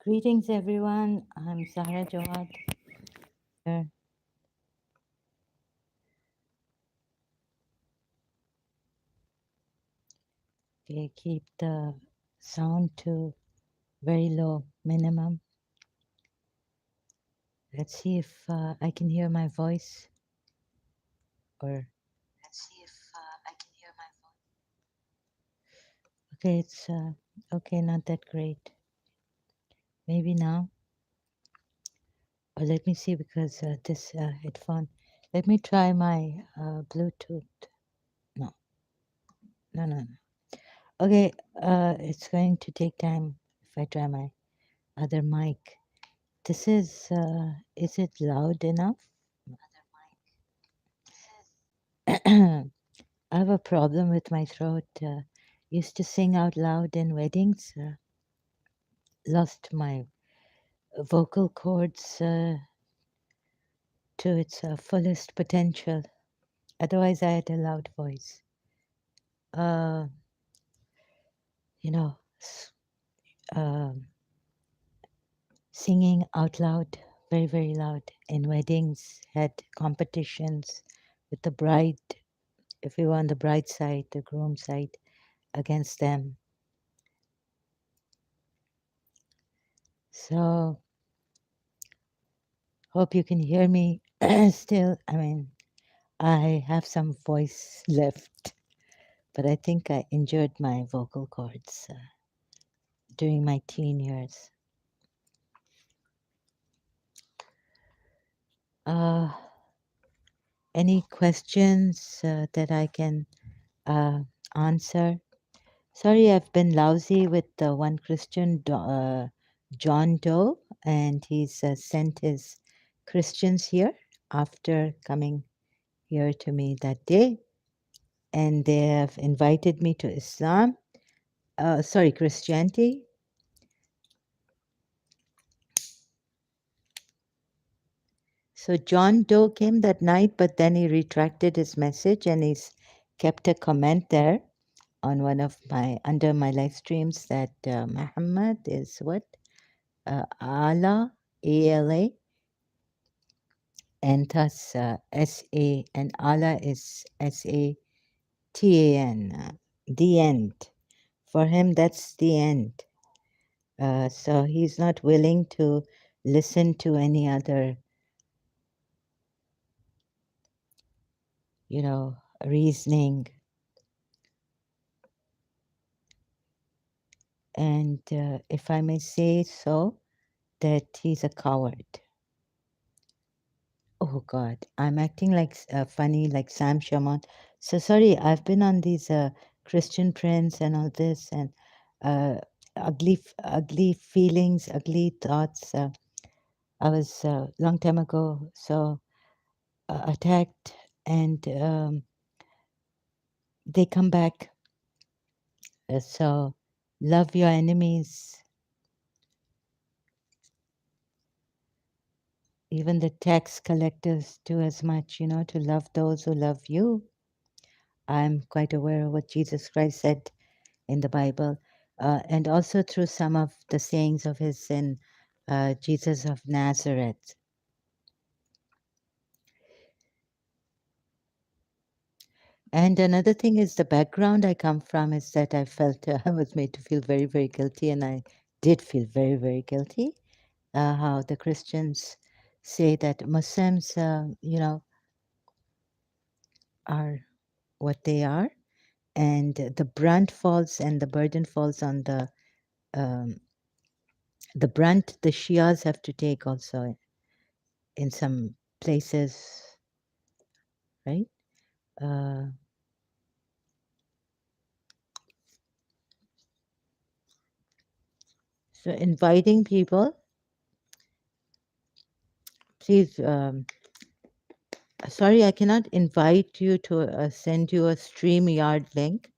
Greetings, everyone. I'm Zahra Jawad here. Okay, keep the sound to very low minimum. Let's see if I can hear my voice or okay, it's okay, not that great. Maybe now. Or let me see because this headphone. Let me try my Bluetooth. No, no. Okay, it's going to take time if I try my other mic. This is it loud enough? I have a problem with my throat. Used to sing out loud in weddings. Lost my vocal cords to its fullest potential. Otherwise, I had a loud voice. Uh, you know, um, singing out loud, very, very loud in weddings, had competitions with the bride. If we were on the bride side, the groom side, against them. So, hope you can hear me still. I mean, I have some voice left, but I think I injured my vocal cords during my teen years. Uh, any questions that I can answer? Sorry, I've been lousy with one Christian, John Doe, and he's sent his Christians here after coming here to me that day, and they have invited me to Islam, Christianity. So John Doe came that night, but then he retracted his message and he's kept a comment there on one of my under my live streams that Muhammad is what Allah, ALA, and thus SA, and Allah is SATAN, the end. For him, that's the end. So he's not willing to listen to any other, reasoning. And if I may say so, that he's a coward. Oh God, I'm acting like funny, like Sam Shaman. So sorry, I've been on these Christian Prince and all this, and ugly feelings, ugly thoughts. I was a long time ago so attacked, and they come back. So love your enemies. Even the tax collectors do as much, to love those who love you. I'm quite aware of what Jesus Christ said in the Bible, and also through some of the sayings of his in Jesus of Nazareth. And another thing is the background I come from is that I felt I was made to feel very, very guilty, and I did feel very, very guilty. How the Christians say that Muslims, are what they are, and the brunt falls and the burden falls on um, the brunt the Shias have to take also in some places, right? Uh, so inviting people, please. Sorry, I cannot invite you to send you a StreamYard link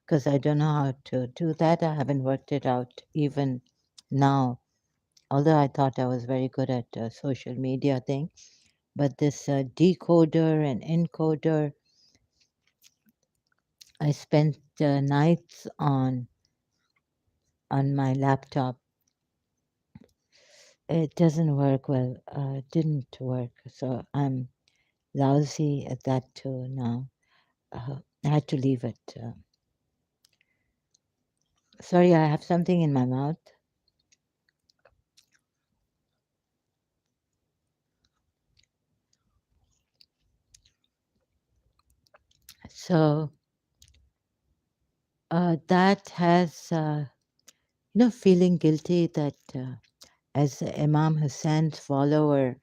because I don't know how to do that. I haven't worked it out even now, although I thought I was very good at social media thing. But this decoder and encoder, I spent nights on my laptop it doesn't work well. Didn't work. So I'm lousy at that too now. I had to leave it. Sorry, I have something in my mouth. So that has, feeling guilty that as Imam Hussein's follower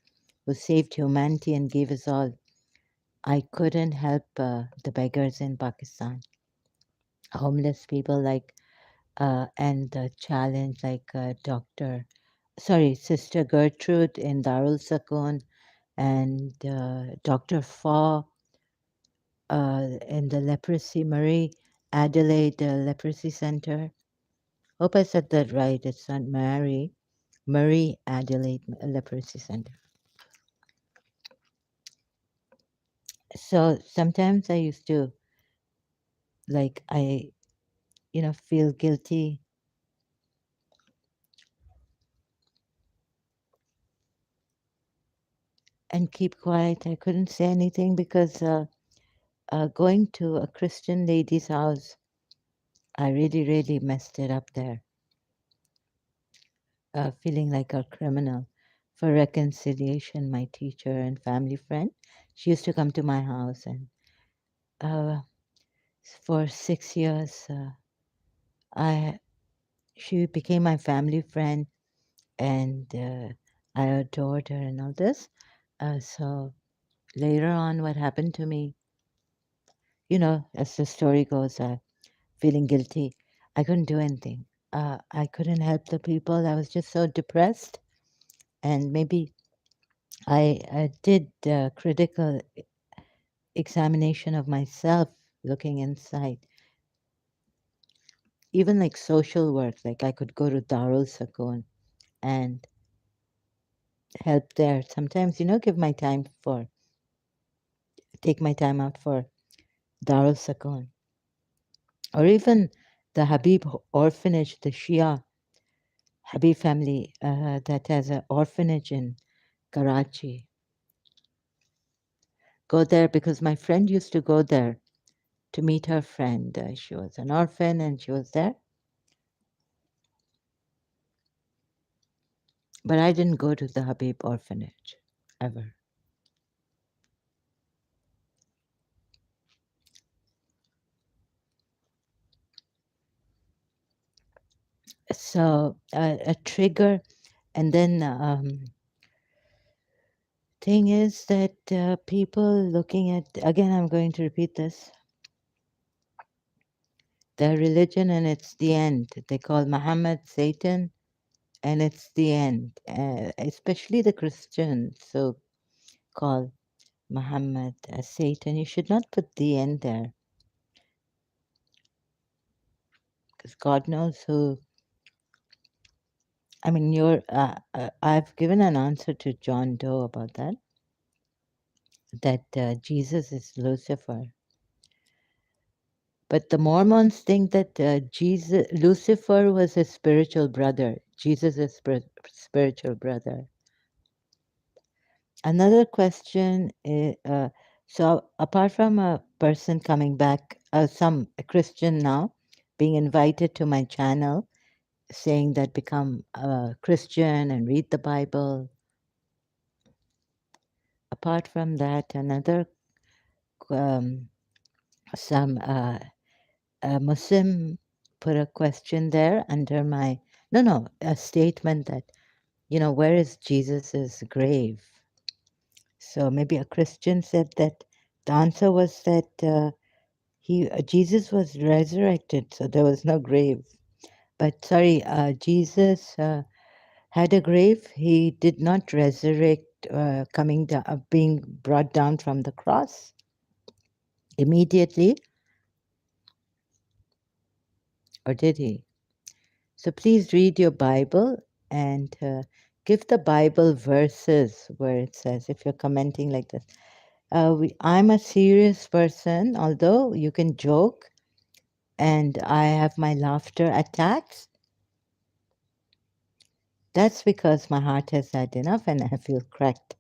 who saved humanity and gave us all, I couldn't help the beggars in Pakistan, homeless people and the challenge like Sister Gertrude in Darul Sakoon and Dr. Faw in the leprosy, Marie Adelaide Leprosy Center. Hope I said that right. It's not Marie Adelaide Leprosy Center. So sometimes I used to feel guilty and keep quiet. I couldn't say anything because going to a Christian lady's house, I really, really messed it up there, feeling like a criminal. For reconciliation, my teacher and family friend, she used to come to my house, and uh, for 6 years, I she became my family friend, and I adored her and all this. So later on, what happened to me, as the story goes, feeling guilty. I couldn't do anything. I couldn't help the people. I was just so depressed. And maybe I did critical examination of myself, looking inside. Even like social work, like I could go to Darul Sakoon and help there. Sometimes, take my time out for Darul Sakoon. Or even the Habib orphanage, the Shia Habib family that has an orphanage in Karachi. Go there because my friend used to go there to meet her friend. She was an orphan and she was there. But I didn't go to the Habib orphanage ever. So a trigger, and then thing is that people looking at, again, I'm going to repeat this, their religion and it's the end. They call Muhammad Satan and it's the end. Especially the Christians so call Muhammad as Satan. You should not put the end there because God knows who. I mean, I've given an answer to John Doe about that Jesus is Lucifer. But the Mormons think that Lucifer was his spiritual brother. Jesus is spiritual brother. Another question is, so apart from a person coming back, a Christian now being invited to my channel, saying that become a Christian and read the Bible. Apart from that, um, some a Muslim put a question there under my no a statement that where is Jesus's grave? So maybe a Christian said that the answer was that Jesus was resurrected, so there was no grave. But sorry, Jesus had a grave. He did not resurrect, coming down, being brought down from the cross immediately, or did he? So please read your Bible and give the Bible verses where it says, if you're commenting like this. I'm a serious person, although you can joke and I have my laughter attacks. That's because my heart has had enough and I feel cracked.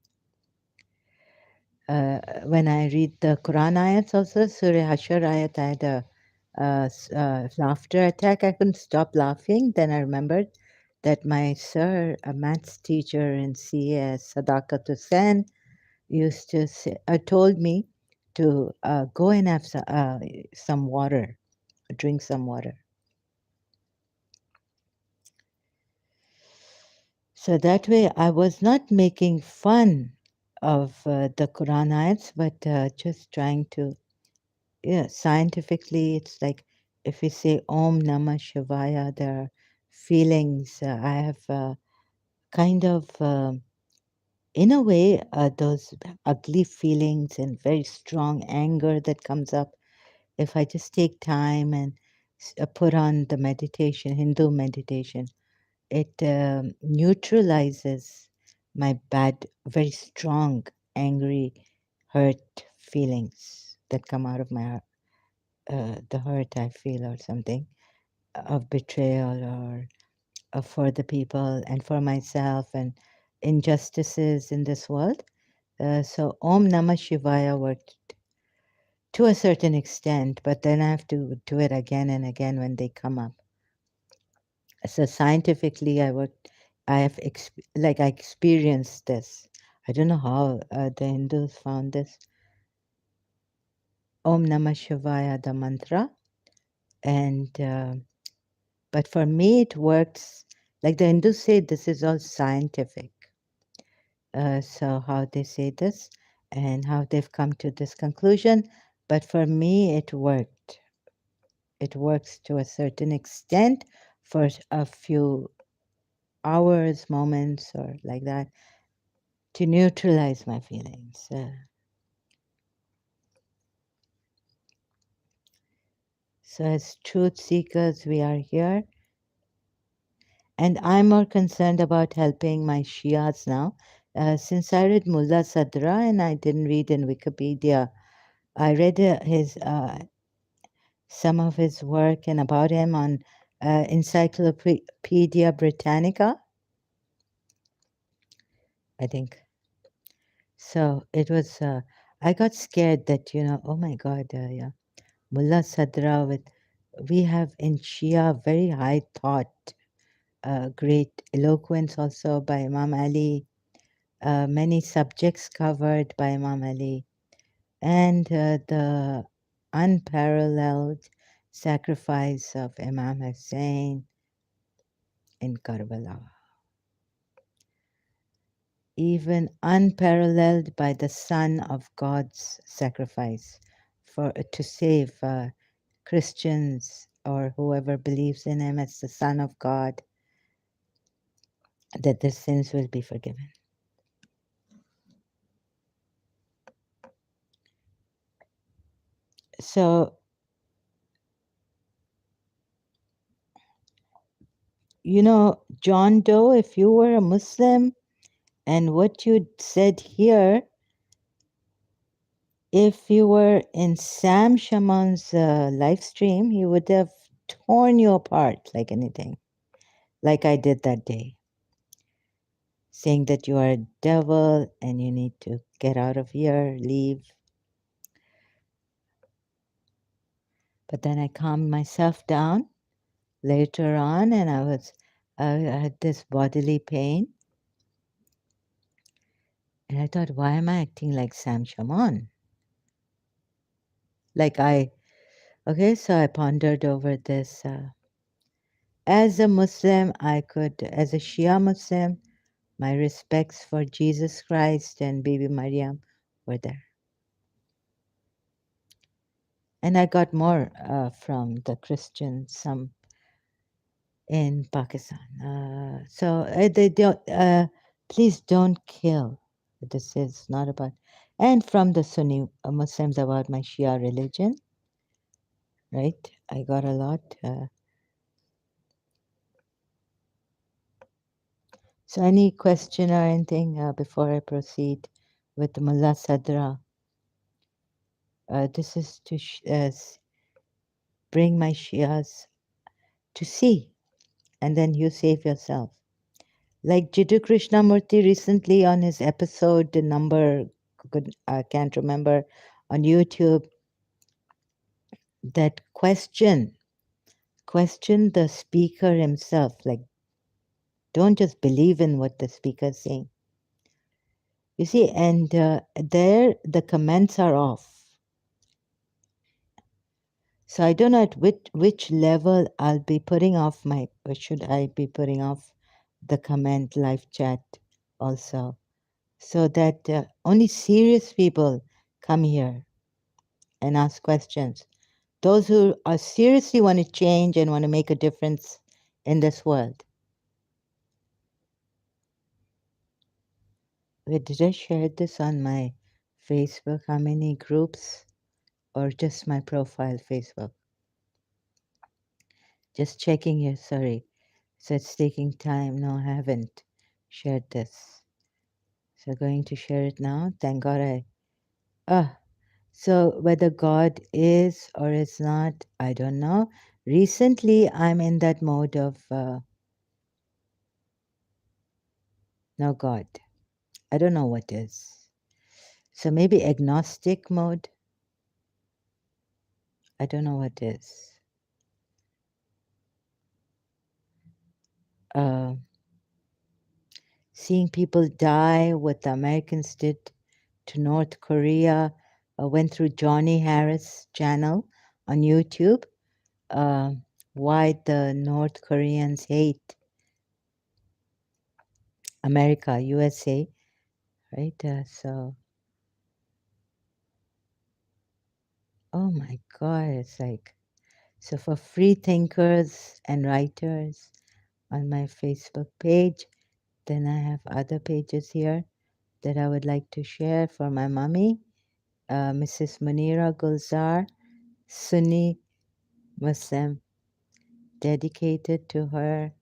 When I read the Quran ayats also, Surah Hashar ayat, I had a laughter attack. I couldn't stop laughing. Then I remembered that my sir, a maths teacher in CA, Sadakat Hussain, used to say, told me to go and have some water, drink some water. So that way I was not making fun of the Quran ayats, but just trying to, yeah, scientifically, it's like if we say Om Namah Shivaya, there are feelings. I have kind of, in a way, those ugly feelings and very strong anger that comes up. If I just take time and put on the meditation, Hindu meditation, it neutralizes my bad, very strong, angry, hurt feelings that come out of my heart, the hurt I feel or something of betrayal or for the people and for myself and injustices in this world. So Om Namah Shivaya worked to a certain extent, but then I have to do it again and again when they come up. So scientifically, I have like I experienced this. I don't know how the Hindus found this. Om Namah Shivaya, the mantra, and but for me it works. Like the Hindus say, this is all scientific. So how they say this and how they've come to this conclusion, but for me it worked. It works to a certain extent for a few hours, moments, or like that to neutralize my feelings. So, as truth seekers, we are here. And I'm more concerned about helping my Shias now. Since I read Mullah Sadra and I didn't read in Wikipedia, I read his some of his work and about him on Encyclopedia Britannica, I think. So it was, I got scared that, oh my God, yeah, Mullah Sadra with, we have in Shia very high thought, great eloquence also by Imam Ali, many subjects covered by Imam Ali, and the unparalleled sacrifice of Imam Hussein in Karbala, even unparalleled by the Son of God's sacrifice for to save Christians or whoever believes in him as the Son of God, that their sins will be forgiven. So, John Doe, if you were a Muslim and what you said here, if you were in Sam Shaman's live stream, he would have torn you apart like anything, like I did that day, saying that you are a devil and you need to get out of here, leave. But then I calmed myself down later on and I had this bodily pain. And I thought, why am I acting like Sam Shaman? Okay, so I pondered over this. As a Muslim, as a Shia Muslim, my respects for Jesus Christ and Baby Maryam were there. And I got more from the Christians, some in Pakistan. They don't, please don't kill. This is not about, and from the Sunni Muslims about my Shia religion, right? I got a lot. So, any question or anything before I proceed with Mullah Sadra? This is to bring my Shias to see, and then you save yourself. Like Jiddu Krishnamurti recently on his episode, the number, I can't remember, on YouTube, that question the speaker himself. Like, don't just believe in what the speaker is saying. You see, and there the comments are off. So I don't know at which level I'll be putting off my, or should I be putting off the comment live chat also, so that only serious people come here and ask questions. Those who are seriously want to change and want to make a difference in this world. Wait, did I share this on my Facebook? How many groups? Or just my profile Facebook? Just checking here, sorry. So it's taking time. No, I haven't shared this. So going to share it now. Thank God I. Ah, so whether God is or is not, I don't know. Recently, I'm in that mode of no God. I don't know what is. So maybe agnostic mode. I don't know what is. Uh, Seeing people die, what the Americans did to North Korea. Went through Johnny Harris channel on YouTube. Uh, why the North Koreans hate America, USA, right? So, oh my God, it's like, so for free thinkers and writers on my Facebook page, then I have other pages here that I would like to share for my mommy, Mrs. Munira Gulzar, Sunni Muslim, dedicated to her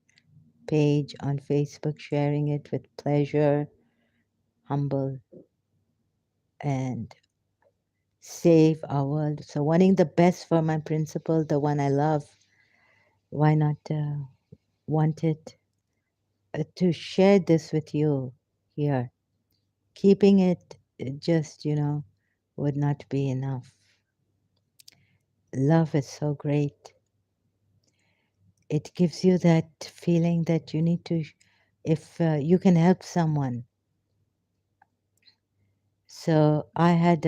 page on Facebook, sharing it with pleasure, humble, and save our world. So, wanting the best for my principal, the one I love, why not want it to share this with you here? Keeping it just, would not be enough. Love is so great. It gives you that feeling that you need to, if you can help someone. So I had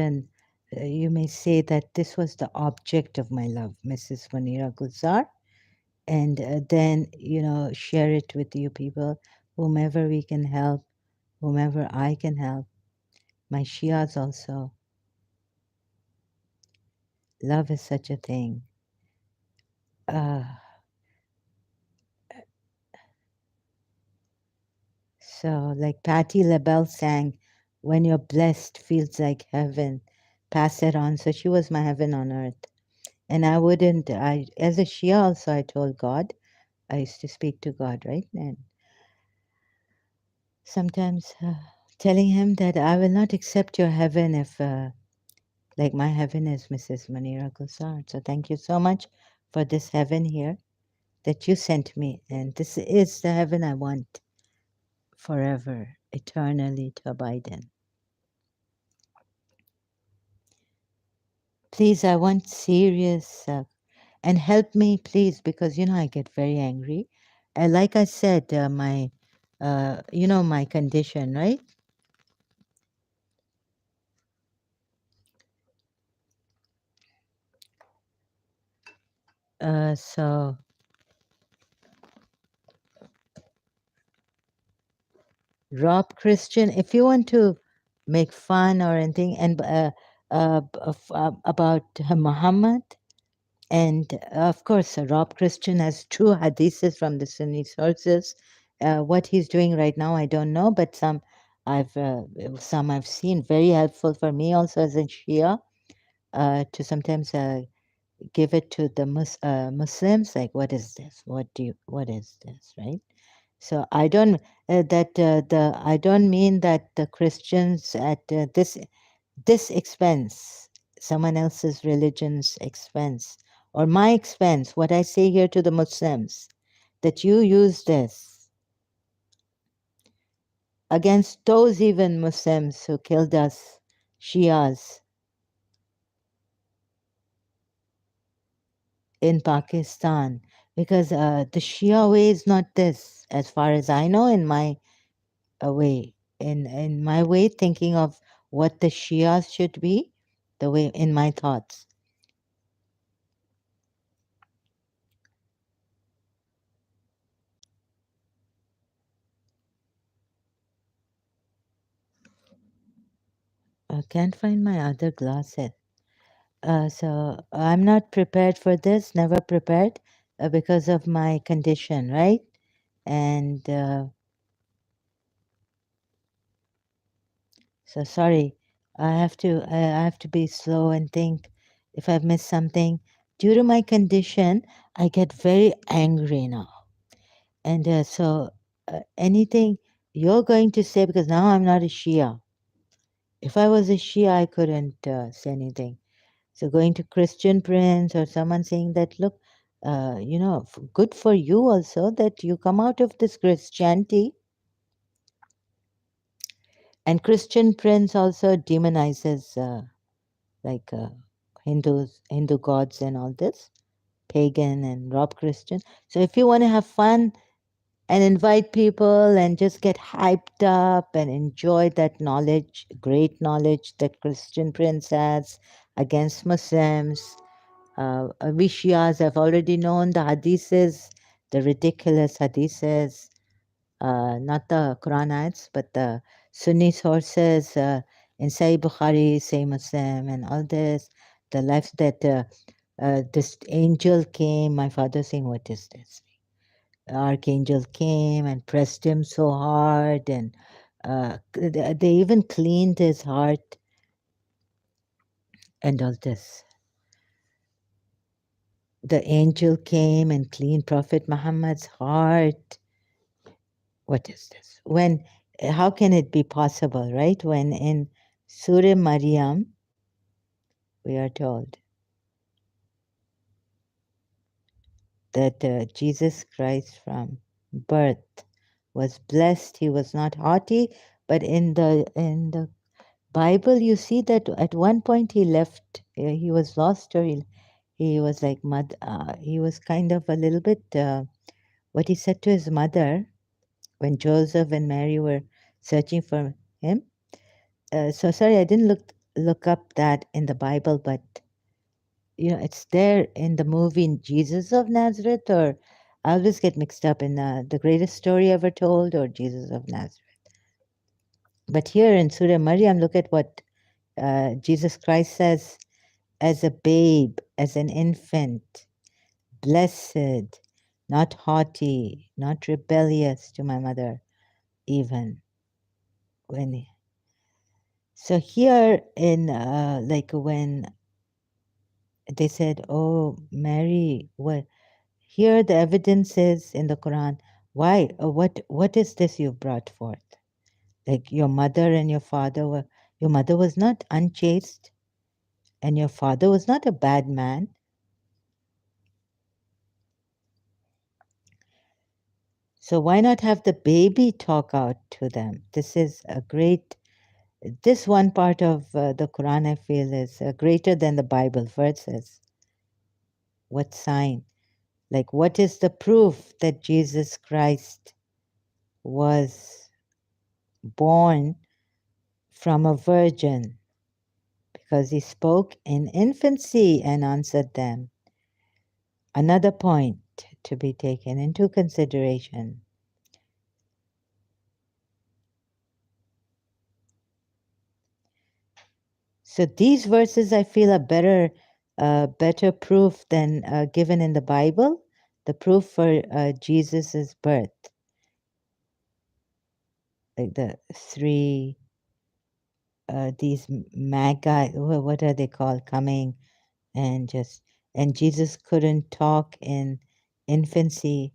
you may say that this was the object of my love, Mrs. Munira Gulzar, and then, share it with you people, whomever we can help, whomever I can help, my Shias also. Love is such a thing. Uh, so, like Patti LaBelle sang, when you're blessed, feels like heaven. Pass it on. So she was my heaven on earth. And I wouldn't, as a Shia also, I told God, I used to speak to God, right? And sometimes telling him that I will not accept your heaven if, like, my heaven is Mrs. Manira Gulzar. So thank you so much for this heaven here that you sent me. And this is the heaven I want forever, eternally to abide in. Please, I want serious, and help me, please, because, I get very angry. Like I said, my condition, right? So Rob Christian, if you want to make fun or anything, and about Muhammad, and of course, Rob Christian has true hadiths from the Sunni sources. What he's doing right now, I don't know, but I've seen very helpful for me also as a Shia, to sometimes give it to the Muslims. Like, what is this? What is this? Right? So I don't I don't mean that the Christians at this expense, someone else's religion's expense, or my expense. What I say here to the Muslims, that you use this against those even Muslims who killed us, Shias, in Pakistan. Because the Shia way is not this, as far as I know, in my way. In my way, thinking of what the Shias should be, the way in my thoughts. I can't find my other glasses. So I'm not prepared for this, never prepared because of my condition, right? And so sorry, I have to be slow and think if I've missed something. Due to my condition, I get very angry now. And anything you're going to say, because now I'm not a Shia. If I was a Shia, I couldn't say anything. So going to Christian Prince or someone saying that, look, good for you also that you come out of this Christianity. And Christian Prince also demonizes like Hindu gods and all this, pagan and Rob Christian. So if you want to have fun and invite people and just get hyped up and enjoy that knowledge, great knowledge that Christian Prince has against Muslims, we Shias have already known the hadiths, the ridiculous hadiths, not the Quran ayats, but the Sunni sources in Sahih Bukhari, Sahih Muslim, and all this. The life that this angel came, my father saying, what is this? Archangel came and pressed him so hard, and they even cleaned his heart and all this. The angel came and cleaned Prophet Muhammad's heart. What is this? When, how can it be possible, right? When in Surah Maryam, we are told that Jesus Christ from birth was blessed. He was not haughty, but in the Bible, you see that at one point he left. He was lost, or he was like he was kind of a little bit. What he said to his mother when Joseph and Mary were searching for him. So sorry, I didn't look up that in the Bible, but it's there in the movie Jesus of Nazareth, or I always get mixed up in the greatest story ever told or Jesus of Nazareth. But here in Surah Maryam, look at what Jesus Christ says as a babe, as an infant, blessed, not haughty, not rebellious to my mother, even when. So here in like when they said, "Oh, Mary," well, here the evidence is in the Quran. Why? What is this you brought forth? Like your mother and your father were. Your mother was not unchaste, and your father was not a bad man. So why not have the baby talk out to them? This is a great. This one part of the Quran I feel is greater than the Bible verses. What sign? Like, what is the proof that Jesus Christ was born from a virgin? Because he spoke in infancy and answered them. Another point to be taken into consideration. So these verses I feel are better proof than given in the Bible, the proof for Jesus's birth, like the three these magi, what are they called, coming and Jesus couldn't talk in infancy.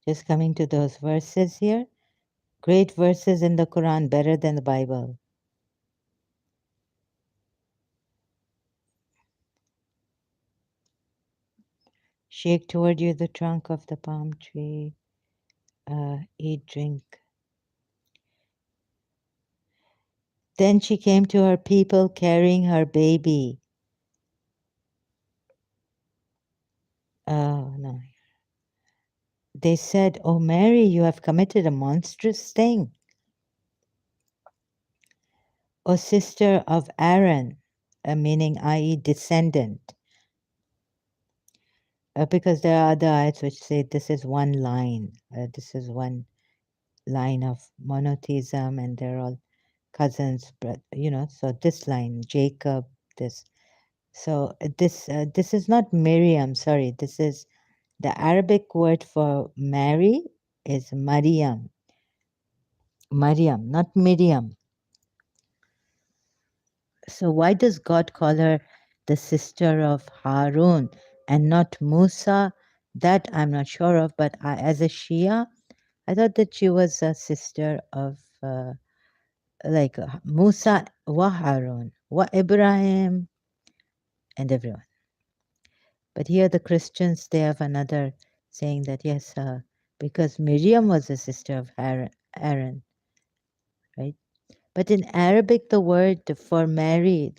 Just coming to those verses here, great verses in the Quran, better than the Bible. Shake toward you the trunk of the palm tree. Eat, drink. Then she came to her people carrying her baby. Oh, no. They said, "Oh, Mary, you have committed a monstrous thing. O sister of Aaron," meaning, i.e., descendant. Because there are other ayats which say this is one line. This is one line of monotheism, and they're all cousins, but so this line, Jacob, this. So this is not Miriam, sorry, this is the Arabic word for Mary is Maryam. Maryam, not Miriam. So why does God call her the sister of Harun and not Musa? That I'm not sure of, but as a Shia, I thought that she was a sister of like Musa wa Harun wa Ibrahim and everyone. But here the Christians, they have another saying that yes, because Miriam was a sister of Aaron, right? But in Arabic, the word for Mary,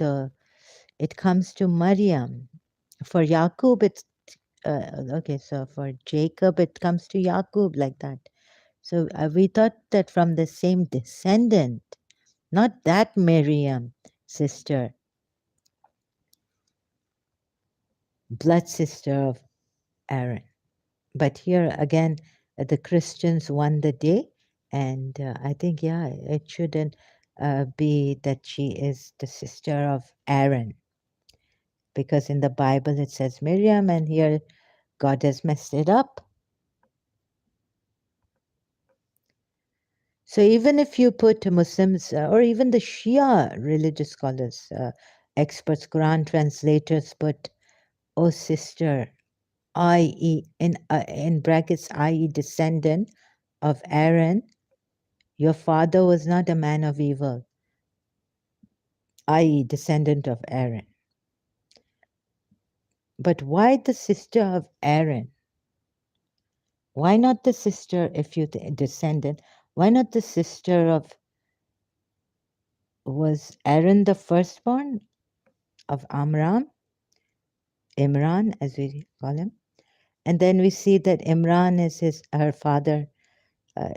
it comes to Maryam. For Yaqub, it's okay. So for Jacob, it comes to Yaqub like that. So we thought that from the same descendant, not that Miriam sister, blood sister of Aaron. But here again, the Christians won the day, and I think, yeah, it shouldn't be that she is the sister of Aaron, because in the Bible it says Miriam, and here God has messed it up. So even if you put Muslims or even the Shia religious scholars, experts, Quran translators put, "Oh sister," i.e., in brackets, i.e., descendant of Aaron, your father was not a man of evil, i.e., descendant of Aaron. But why the sister of Aaron? Why not the sister, if you descendant, why not the sister of, was Aaron the firstborn of Amram? Imran, as we call him. And then we see that Imran is her father, uh,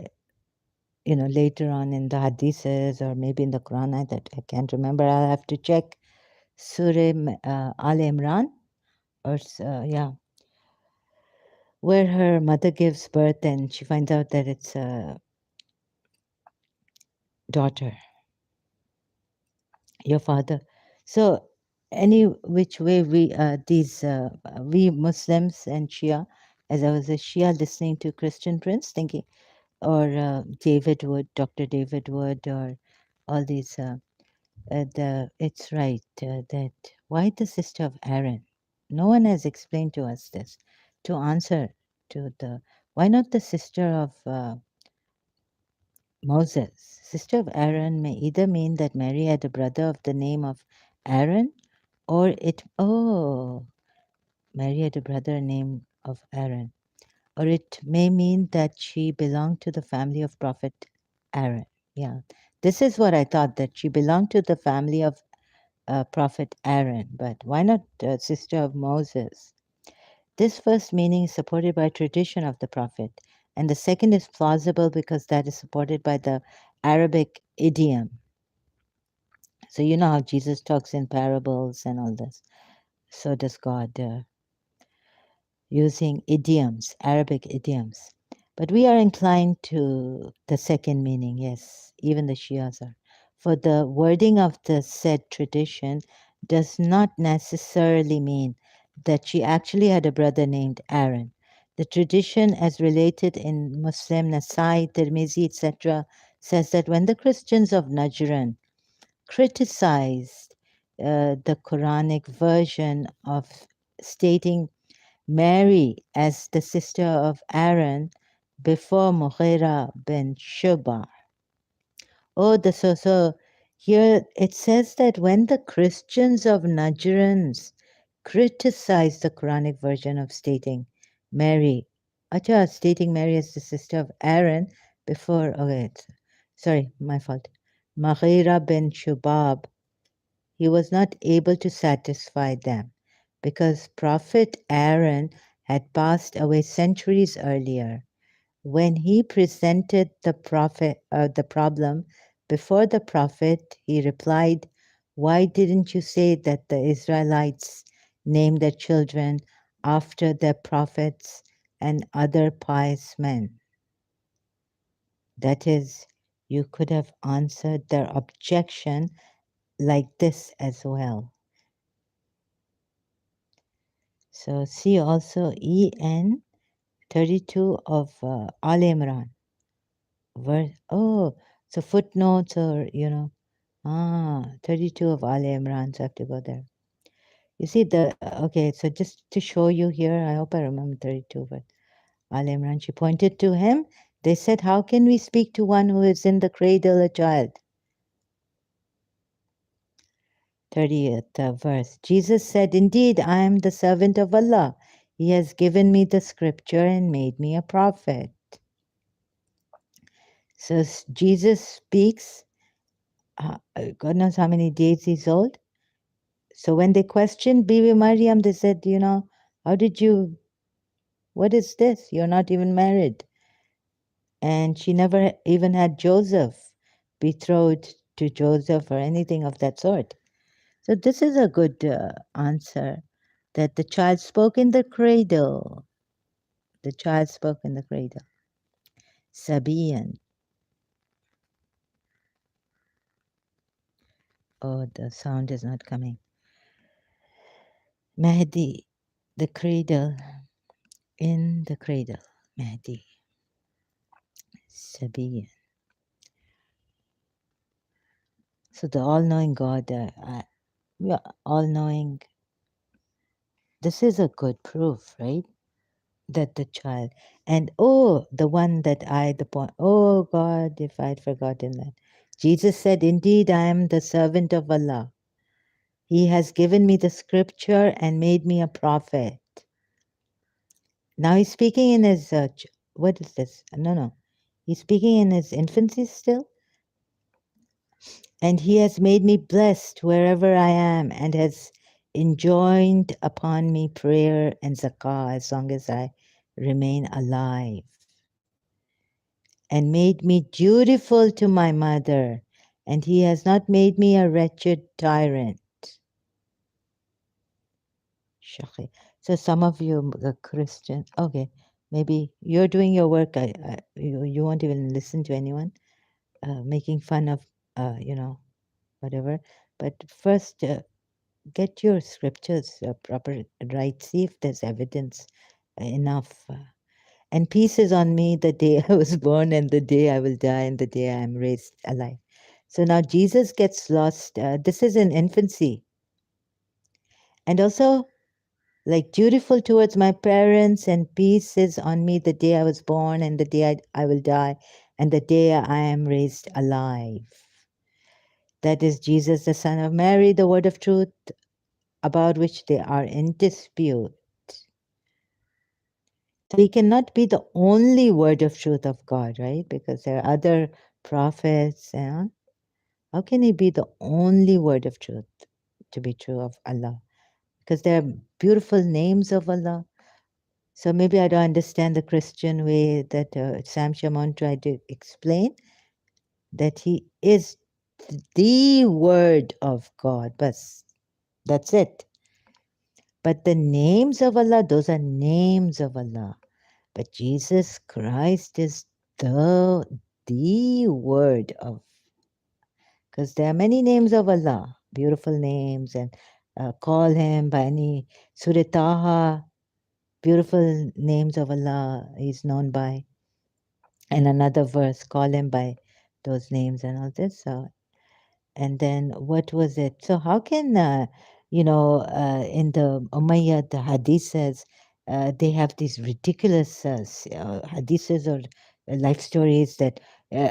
later on in the hadiths or maybe in the Quran, I can't remember. I'll have to check. Surah Al Imran, or yeah, where her mother gives birth and she finds out that it's a daughter, your father. So any which way we Muslims and Shia, as I was a Shia listening to Christian Prince, thinking, or David Wood, Dr. David Wood, or all these. It's right that why the sister of Aaron? No one has explained to us this. To answer to the why not the sister of Moses? Sister of Aaron may either mean that Mary had a brother of the name of Aaron, or Mary had a brother named of Aaron, or it may mean that she belonged to the family of Prophet Aaron. Yeah, this is what I thought, that she belonged to the family of Prophet Aaron, but why not sister of Moses? This first meaning is supported by tradition of the Prophet, and the second is plausible because that is supported by the Arabic idiom. So you know how Jesus talks in parables and all this. So does God. Using idioms, Arabic idioms. But we are inclined to the second meaning, yes, even the Shias are. For the wording of the said tradition does not necessarily mean that she actually had a brother named Aaron. The tradition, as related in Muslim, Nasai, Tirmizi, etc., says that when the Christians of Najran criticized the Quranic version of stating Mary as the sister of Aaron before Mughira bin Shuba. So here it says that when the Christians of Najran criticized the Quranic version of stating Mary, stating Mary as the sister of Aaron before, sorry, my fault. Maghira bin Shubab, he was not able to satisfy them because Prophet Aaron had passed away centuries earlier. When he presented the problem before the prophet, he replied, "Why didn't you say that the Israelites named their children after their prophets and other pious men?" That is, you could have answered their objection like this as well. So see also EN 32 of Al Imran. So footnotes or, 32 of Al Imran, so I have to go there. You see okay, so just to show you here, I hope I remember 32, but Al Imran, she pointed to him. They said, how can we speak to one who is in the cradle, a child? 30th verse. Jesus said, indeed, I am the servant of Allah. He has given me the scripture and made me a prophet. So Jesus speaks, God knows how many days he's old. So when they questioned Bibi Maryam, they said, what is this? You're not even married. And she never even had Joseph, betrothed to Joseph or anything of that sort. So this is a good answer, that the child spoke in the cradle. The child spoke in the cradle. Sabiyan. Oh, the sound is not coming. Mahdi, the cradle, in the cradle. Mahdi. Sabiyan. So the all-knowing God, all-knowing, this is a good proof, right? That the child, and the one that the point, oh God, if I'd forgotten that. Jesus said, indeed, I am the servant of Allah. He has given me the scripture and made me a prophet. Now he's speaking in his, what is this? No. He's speaking in his infancy still. And he has made me blessed wherever I am and has enjoined upon me prayer and zakah as long as I remain alive, and made me dutiful to my mother, and he has not made me a wretched tyrant. So some of you are Christian. Okay, maybe you're doing your work. You won't even listen to anyone making fun of, whatever. But first, get your scriptures proper right. See if there's evidence enough. And peace is on me the day I was born and the day I will die and the day I am raised alive. So now Jesus gets lost. This is in infancy. And also, like, dutiful towards my parents, and peace is on me the day I was born and the day I will die and the day I am raised alive. That is Jesus, the Son of Mary, the word of truth, about which they are in dispute. So he cannot be the only word of truth of God, right? Because there are other prophets. How can he be the only word of truth to be true of Allah? Because there are beautiful names of Allah. So maybe I don't understand the Christian way that Sam Shamoun tried to explain, that he is the word of God. But that's it. But the names of Allah, those are names of Allah. But Jesus Christ is the word of, because there are many names of Allah, beautiful names, and call him by any Surah Taha, beautiful names of Allah he's known by. And another verse, call him by those names and all this. So, and then what was it? So how can, in the Umayyad, the hadiths, they have these ridiculous hadiths or life stories that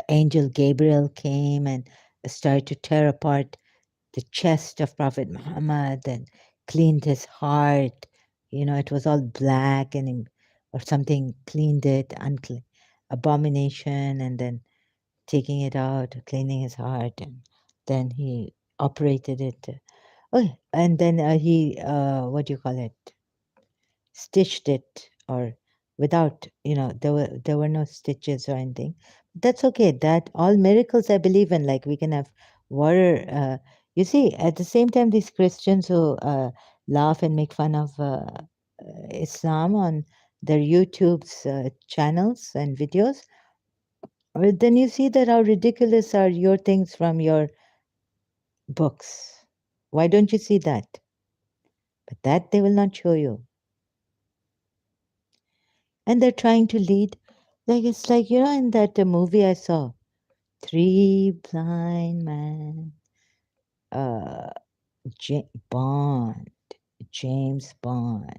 Angel Gabriel came and started to tear apart the chest of Prophet Muhammad, and cleaned his heart. It was all black or something, cleaned it, unclean, abomination, and then taking it out, cleaning his heart, and then he operated it. Oh, and then he, what do you call it? Stitched it, or without, there were no stitches or anything. That's okay. That all miracles I believe in, like we can have water. You see, at the same time, these Christians who laugh and make fun of Islam on their YouTube's channels and videos, then you see that how ridiculous are your things from your books. Why don't you see that? But that they will not show you. And they're trying to lead. Like it's like, in that movie I saw, Three Blind Men, uh, Bond, James Bond.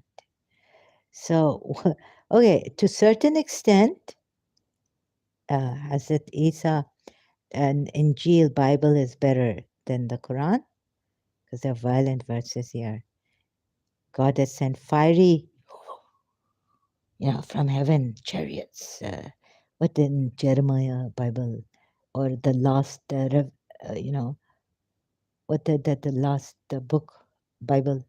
So, okay, to certain extent, Hazrat Isa and Injil Bible is better than the Quran because there are violent verses here. God has sent fiery, from heaven chariots. What in Jeremiah Bible or the last, what the last book Bible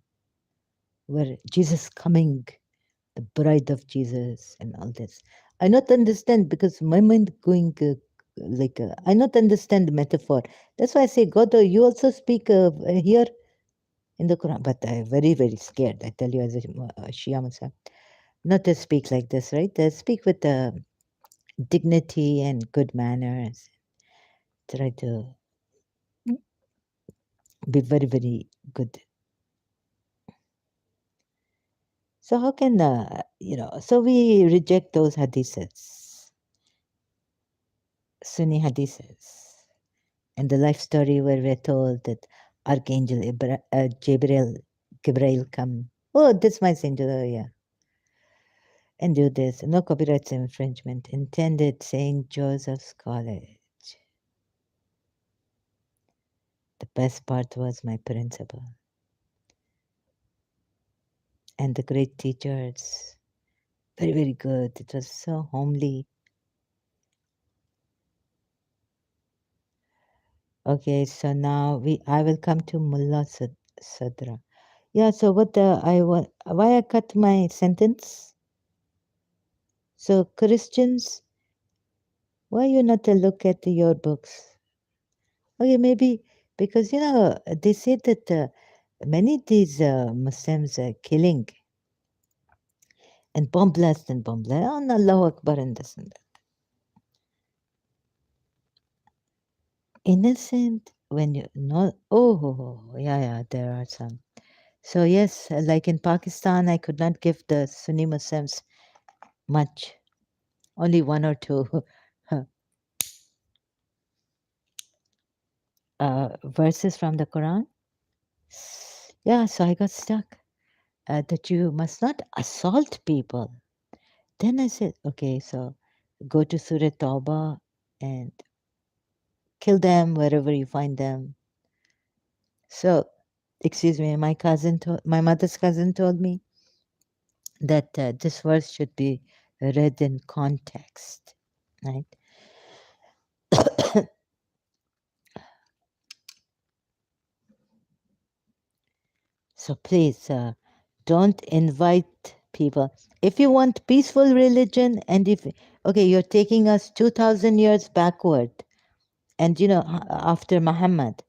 where Jesus coming, the bride of Jesus, and all this. I not understand because my mind going I not understand the metaphor. That's why I say, God, you also speak here in the Quran, but I'm very very scared. I tell you, as a Shia Muslim, not to speak like this, right? Speak with dignity and good manners. Try to be very very good. So how can So we reject those hadiths, Sunni hadiths, and the life story where we're told that Archangel Gabriel come. Oh, that's my angel. Oh, yeah, and do this. No copyright infringement. Intended Saint Joseph's College. The best part was my principal and the great teachers. Very very good. It was so homely. Okay, so now I will come to Mullah Sadra. Yeah, so what I want, why I cut my sentence? So Christians, why you not look at your books? Okay, maybe because they say that many of these Muslims are killing and bomb blast, oh, Allahu Akbar and this and that. Innocent when you know, yeah, yeah, there are some. So yes, like in Pakistan, I could not give the Sunni Muslims much, only one or two verses from the Quran. Yeah, so I got stuck that you must not assault people. Then I said, okay, so go to Surah Tawbah and kill them wherever you find them. So, excuse me, my mother's cousin told me that this verse should be read in context, right? So please don't invite people. If you want peaceful religion, and if, okay, you're taking us 2000 years backward, and after Muhammad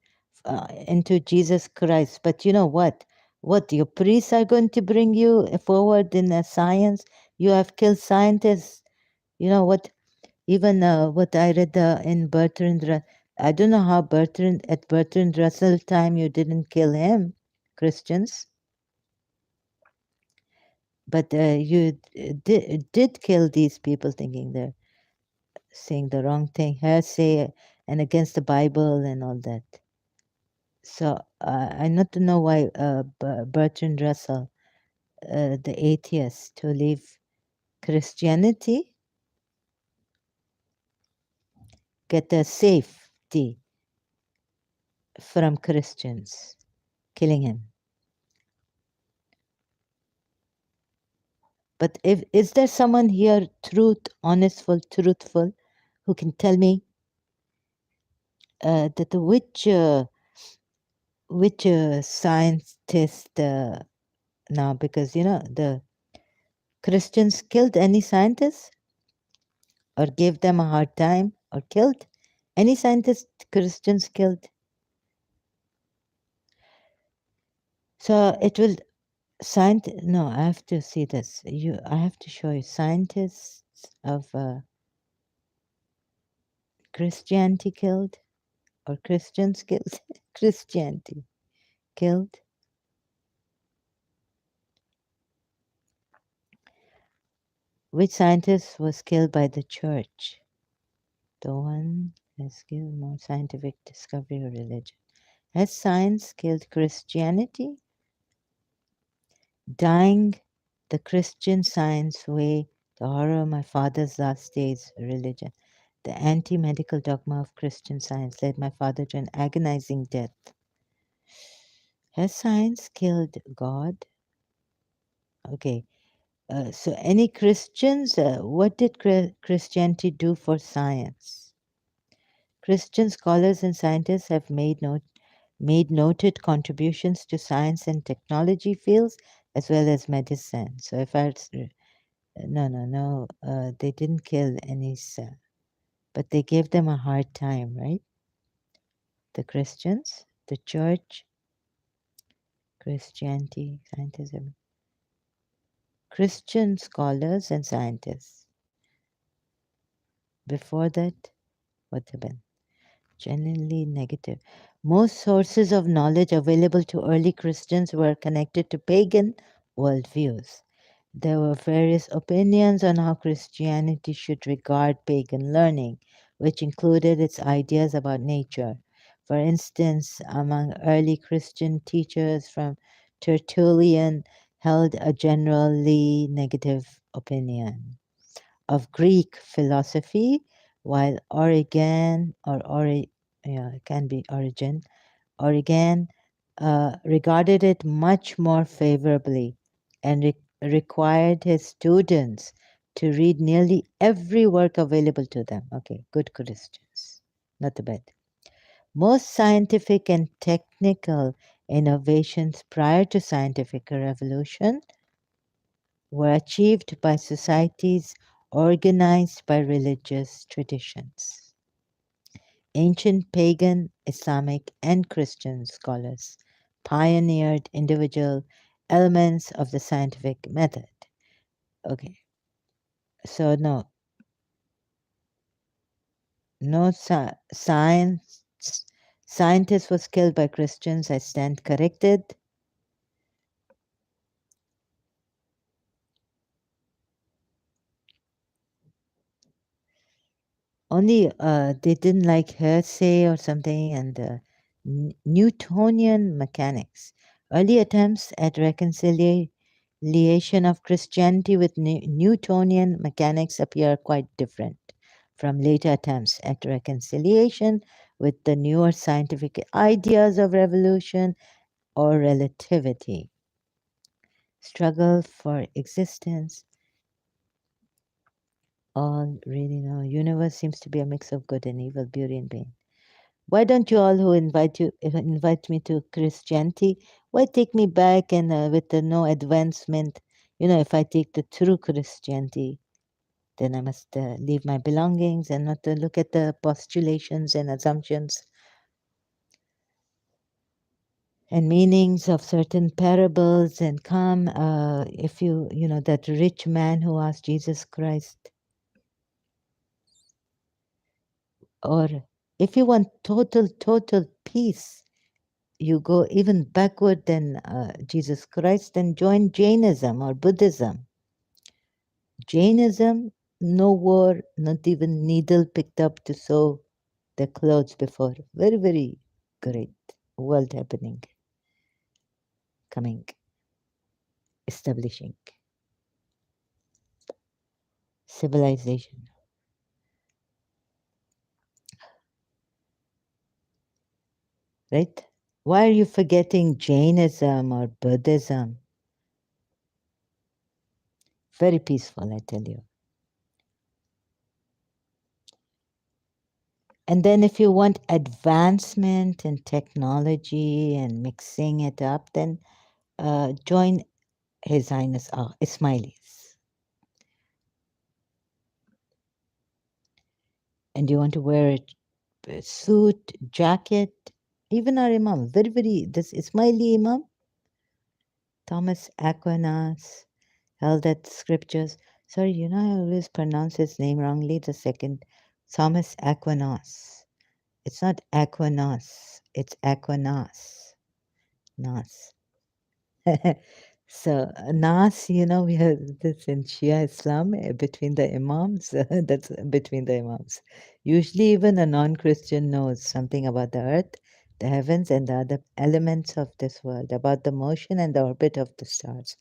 into Jesus Christ. But you know what? What your priests are going to bring you forward in science? You have killed scientists. You know what? Even what I read in I don't know how Bertrand Russell time you didn't kill him, Christians, but you did kill these people thinking they're saying the wrong thing, heresy, and against the Bible and all that. So I not to know why Bertrand Russell, the atheist, to leave Christianity, get a safety from Christians killing him. But if is there someone here, honestful, truthful, who can tell me that which scientist now? Because the Christians killed any scientists or gave them a hard time or killed any scientist Christians killed. So it will no, I have to see this. I have to show you scientists of Christianity killed or Christians killed. Christianity killed. Which scientist was killed by the church? The one has killed more scientific discovery or religion. Has science killed Christianity? Dying the Christian science way, the horror of my father's last days religion, the anti-medical dogma of Christian science led my father to an agonizing death. Has science killed God? Okay, so any Christians, what did Christianity do for science? Christian scholars and scientists have made noted contributions to science and technology fields as well as medicine. So if I no, they didn't kill any, but they gave them a hard time, right? The Christians, the church, Christianity, scientism, Christian scholars and scientists. Before that, what have been? Genuinely negative. Most sources of knowledge available to early Christians were connected to pagan worldviews. There were various opinions on how Christianity should regard pagan learning, which included its ideas about nature. For instance, among early Christian teachers from Tertullian held a generally negative opinion of Greek philosophy, while it can be Origen regarded it much more favorably and required his students to read nearly every work available to them. Okay, good Christians, not the bad. Most scientific and technical innovations prior to scientific revolution were achieved by societies organized by religious traditions. Ancient pagan, Islamic, and Christian scholars pioneered individual elements of the scientific method. Okay, so no scientist was killed by Christians. I stand corrected. Only they didn't like hearsay or something, and Newtonian mechanics. Early attempts at reconciliation of Christianity with Newtonian mechanics appear quite different from later attempts at reconciliation with the newer scientific ideas of revolution or relativity. Struggle for existence. All really know. Universe seems to be a mix of good and evil, beauty and pain. Why don't you all who invite me to Christianity? Why take me back and with the no advancement? If I take the true Christianity, then I must leave my belongings and not look at the postulations and assumptions and meanings of certain parables and come. If that rich man who asked Jesus Christ, or if you want total peace, you go even backward than Jesus Christ and join Jainism or Buddhism. Jainism, no war, not even needle picked up to sew the clothes before. Very, very great world happening, coming, establishing civilization. Right? Why are you forgetting Jainism or Buddhism? Very peaceful, I tell you. And then if you want advancement in technology and mixing it up, then join His Highness Ismailis. And you want to wear a suit, jacket, even our Imam, this Ismaili Imam, Thomas Aquinas, held that scriptures. Sorry, I always pronounce his name wrongly, the second, Thomas Aquinas. It's not Aquinas, it's Aquinas. Nas. So, Nas, we have this in Shia Islam between the Imams. That's between the Imams. Usually, even a non Christian knows something about the earth, the heavens, and the other elements of this world, about the motion and the orbit of the stars.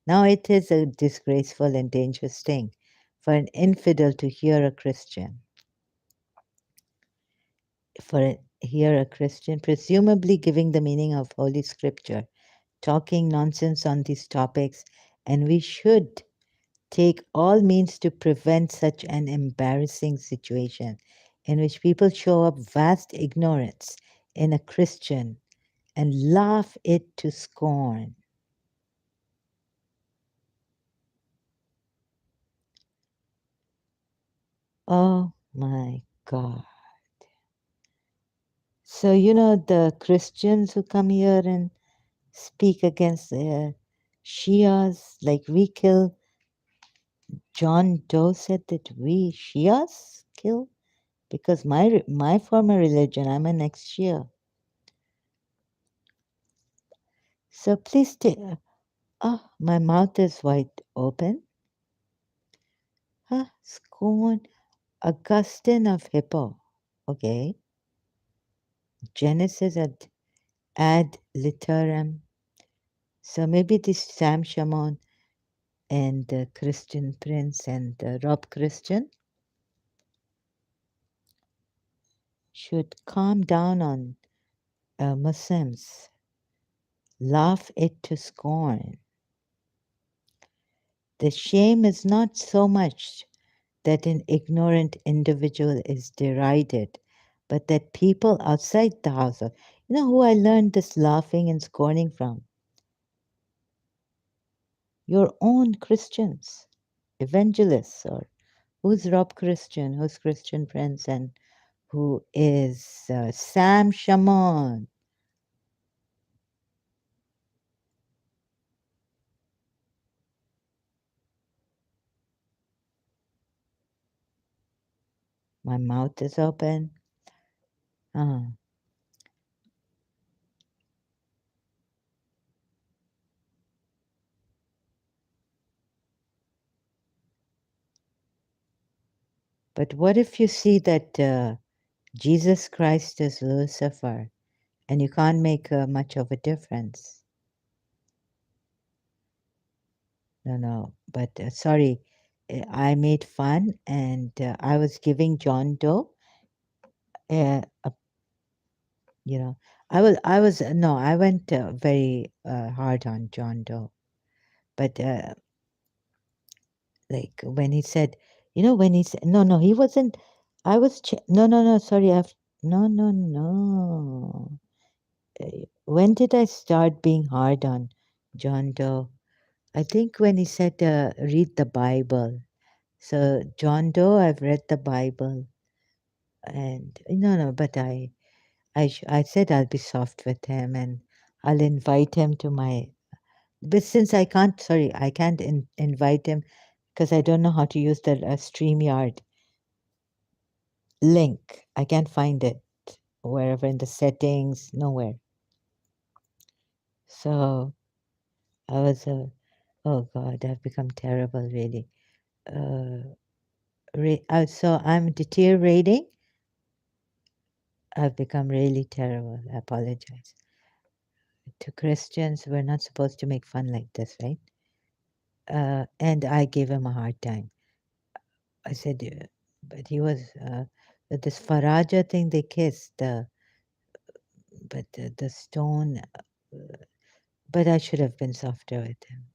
Now, it is a disgraceful and dangerous thing for an infidel to hear a Christian. Hear a Christian, presumably giving the meaning of Holy Scripture, talking nonsense on these topics, and we should take all means to prevent such an embarrassing situation in which people show up vast ignorance in a Christian and laugh it to scorn. Oh my God. So, the Christians who come here and speak against the Shias, like we kill, John Doe said that we Shias kill, because my former religion, I'm an ex-Shia. So please take. My mouth is wide open. Scorn. Augustine of Hippo. Okay. Genesis ad literam. So maybe this Sam Shamoun and the Christian Prince and Rob Christian should calm down on Muslims. Laugh it to scorn. The shame is not so much that an ignorant individual is derided, but that people outside the house of, who I learned this laughing and scorning from? Your own Christians, evangelists, or who's Rob Christian, who's Christian Prince, and who is Sam Shamoun. My mouth is open. But what if you see that Jesus Christ is Lucifer and you can't make much of a difference? No, but sorry, I made fun and I was giving John Doe, a, no, I went very hard on John Doe, but like when he said, when he said, no, he wasn't, no, sorry, no. When did I start being hard on John Doe? I think when he said, read the Bible. So, John Doe, I've read the Bible. And no, but I said I'll be soft with him and I'll invite him to but since I can't invite him because I don't know how to use the StreamYard link. I can't find it wherever in the settings, nowhere. So I was, oh God, I've become terrible, really. So I'm deteriorating. I've become really terrible. I apologize. To Christians, we're not supposed to make fun like this, right? And I gave him a hard time. I said, but he was, this Faraja thing they kissed, but the stone, but I should have been softer with him.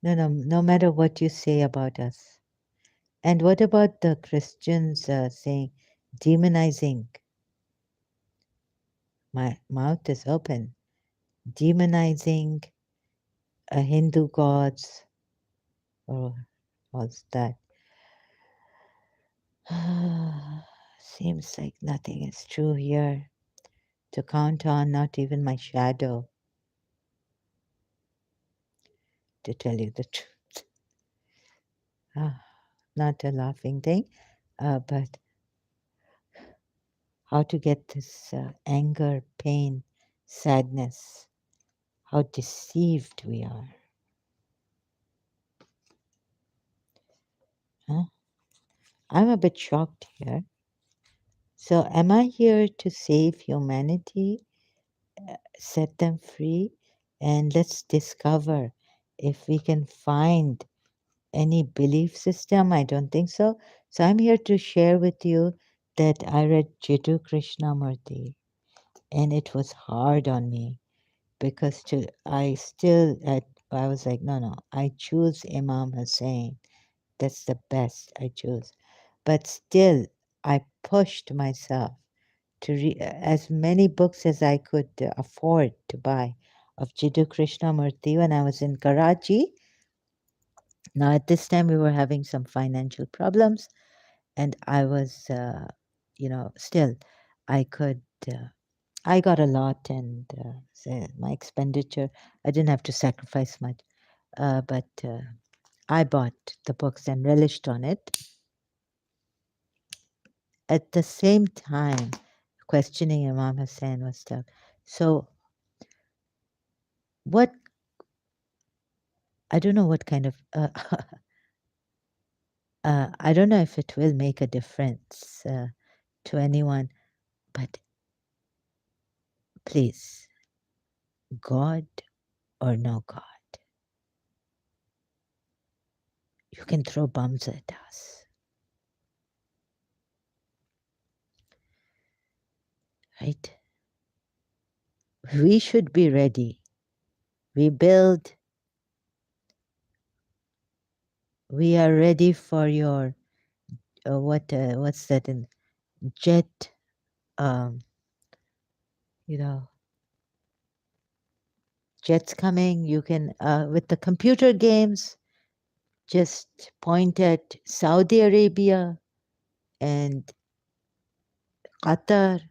No matter what you say about us. And what about the Christians saying, demonizing? My mouth is open. Demonizing Hindu gods, or what's that? Seems like nothing is true here. To count on, not even my shadow, to tell you the truth. Ah, not a laughing thing, but how to get this anger, pain, sadness, how deceived we are. Huh? I'm a bit shocked here. So, am I here to save humanity, set them free, and let's discover if we can find any belief system? I don't think so. So, I'm here to share with you that I read Jiddu Krishnamurti, and it was hard on me because I was like, no, I choose Imam Hussein. That's the best I choose. But still, I pushed myself to read as many books as I could afford to buy of Jiddu Krishnamurti when I was in Karachi. Now, at this time, we were having some financial problems, and I was, still, I could, I got a lot, and my expenditure, I didn't have to sacrifice much, but I bought the books and relished on it. At the same time, questioning Imam Hussein was tough. So, what I don't know what kind of I don't know if it will make a difference to anyone, but please, God or no God, you can throw bombs at us, right? We should be ready. We build. We are ready for your what's that in jet? Um, you know, jets coming. You can with the computer games. Just point at Saudi Arabia and Qatar.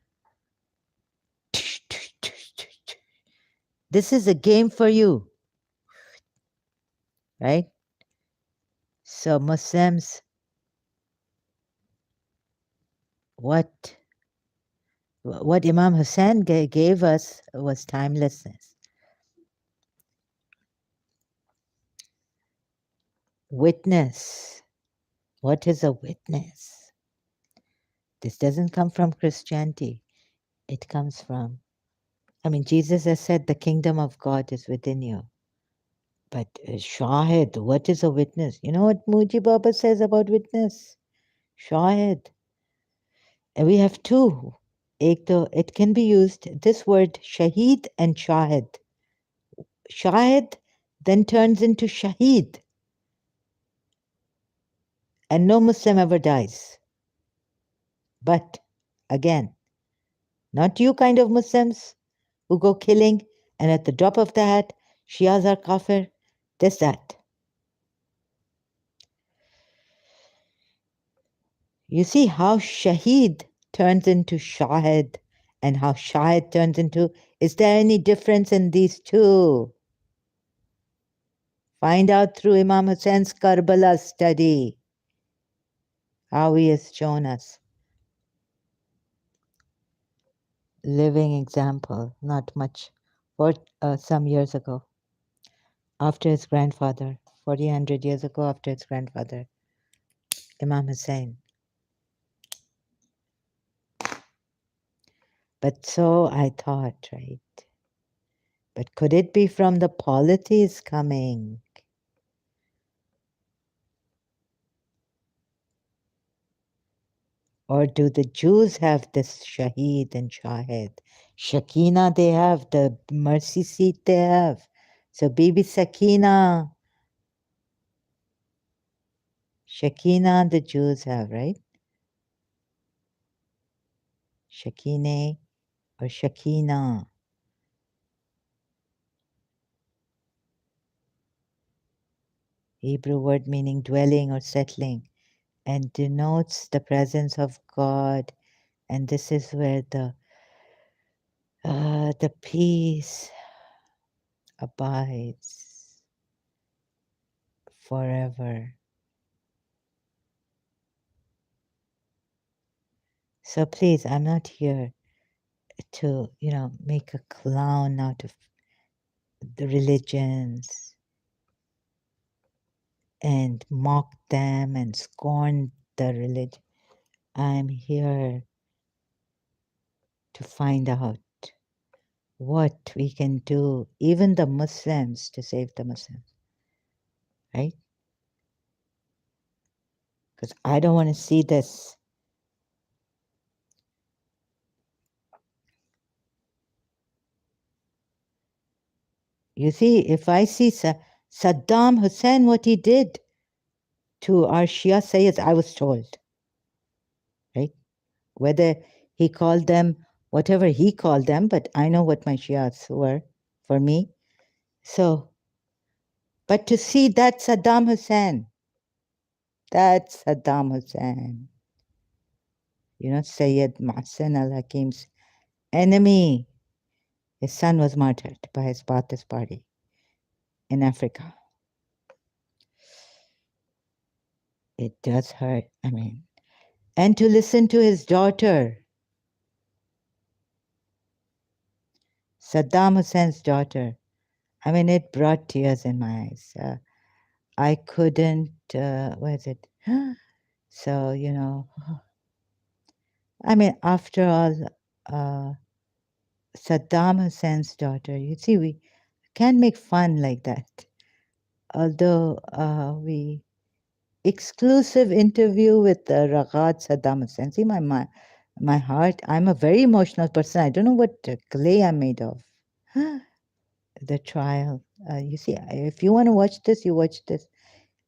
This is a game for you, right? So Muslims, what Imam Hussein gave us was timelessness. Witness. What is a witness? This doesn't come from Christianity. It comes from, Jesus has said the kingdom of God is within you. But Shahid, what is a witness? You know what Muji Baba says about witness? Shahid. And we have two. It can be used, this word Shaheed and Shahid. Shahid then turns into Shaheed. And no Muslim ever dies. But again, not you kind of Muslims who go killing and at the drop of the hat, Shias are kafir, this, that. You see how Shaheed turns into Shahid and how Shahid turns into, is there any difference in these two? Find out through Imam Hussein's Karbala study how he has shown us. Living example, not much, for some years ago, after his grandfather, 400 years ago after his grandfather, Imam Hussein. But so I thought, right? But could it be from the polities coming? Or do the Jews have this Shaheed and Shahid? Shakina they have, the mercy seat they have. So Bibi Sakina, Shekinah the Jews have, right? Shekinah or Shekinah. Hebrew word meaning dwelling or settling, and denotes the presence of God. And this is where the peace abides forever. So please, I'm not here to, make a clown out of the religions and mock them and scorn the religion. I'm here to find out what we can do, even the Muslims, to save the Muslims, right? Because I don't want to see this. You see, if I see Saddam Hussein, what he did to our Shia Sayyids, I was told, right? Whether he called them whatever he called them, but I know what my Shias were for me. So, but to see that Saddam Hussein, that's Saddam Hussein, Sayyid Mahsen al-Hakim's enemy. His son was martyred by his Ba'athist party in Africa. It does hurt, and to listen to his daughter, Saddam Hussein's daughter, it brought tears in my eyes. I couldn't, where is it? So, after all, Saddam Hussein's daughter, you see, we can't make fun like that. Although we exclusive interview with Raghat Saddam Hussein. See, my heart, I'm a very emotional person. I don't know what clay I'm made of. The trial. You see, if you want to watch this, you watch this.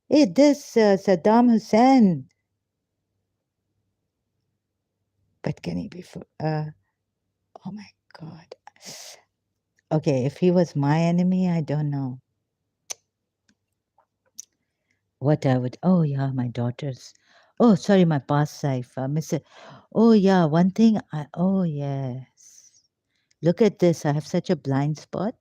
Hey, this Saddam Hussein. But can he be oh my God. Okay, if he was my enemy, I don't know what I would. Oh, yeah, my daughters. Oh, sorry, my past life. Mr. Oh, yeah, one thing. Oh, yes. Look at this. I have such a blind spot.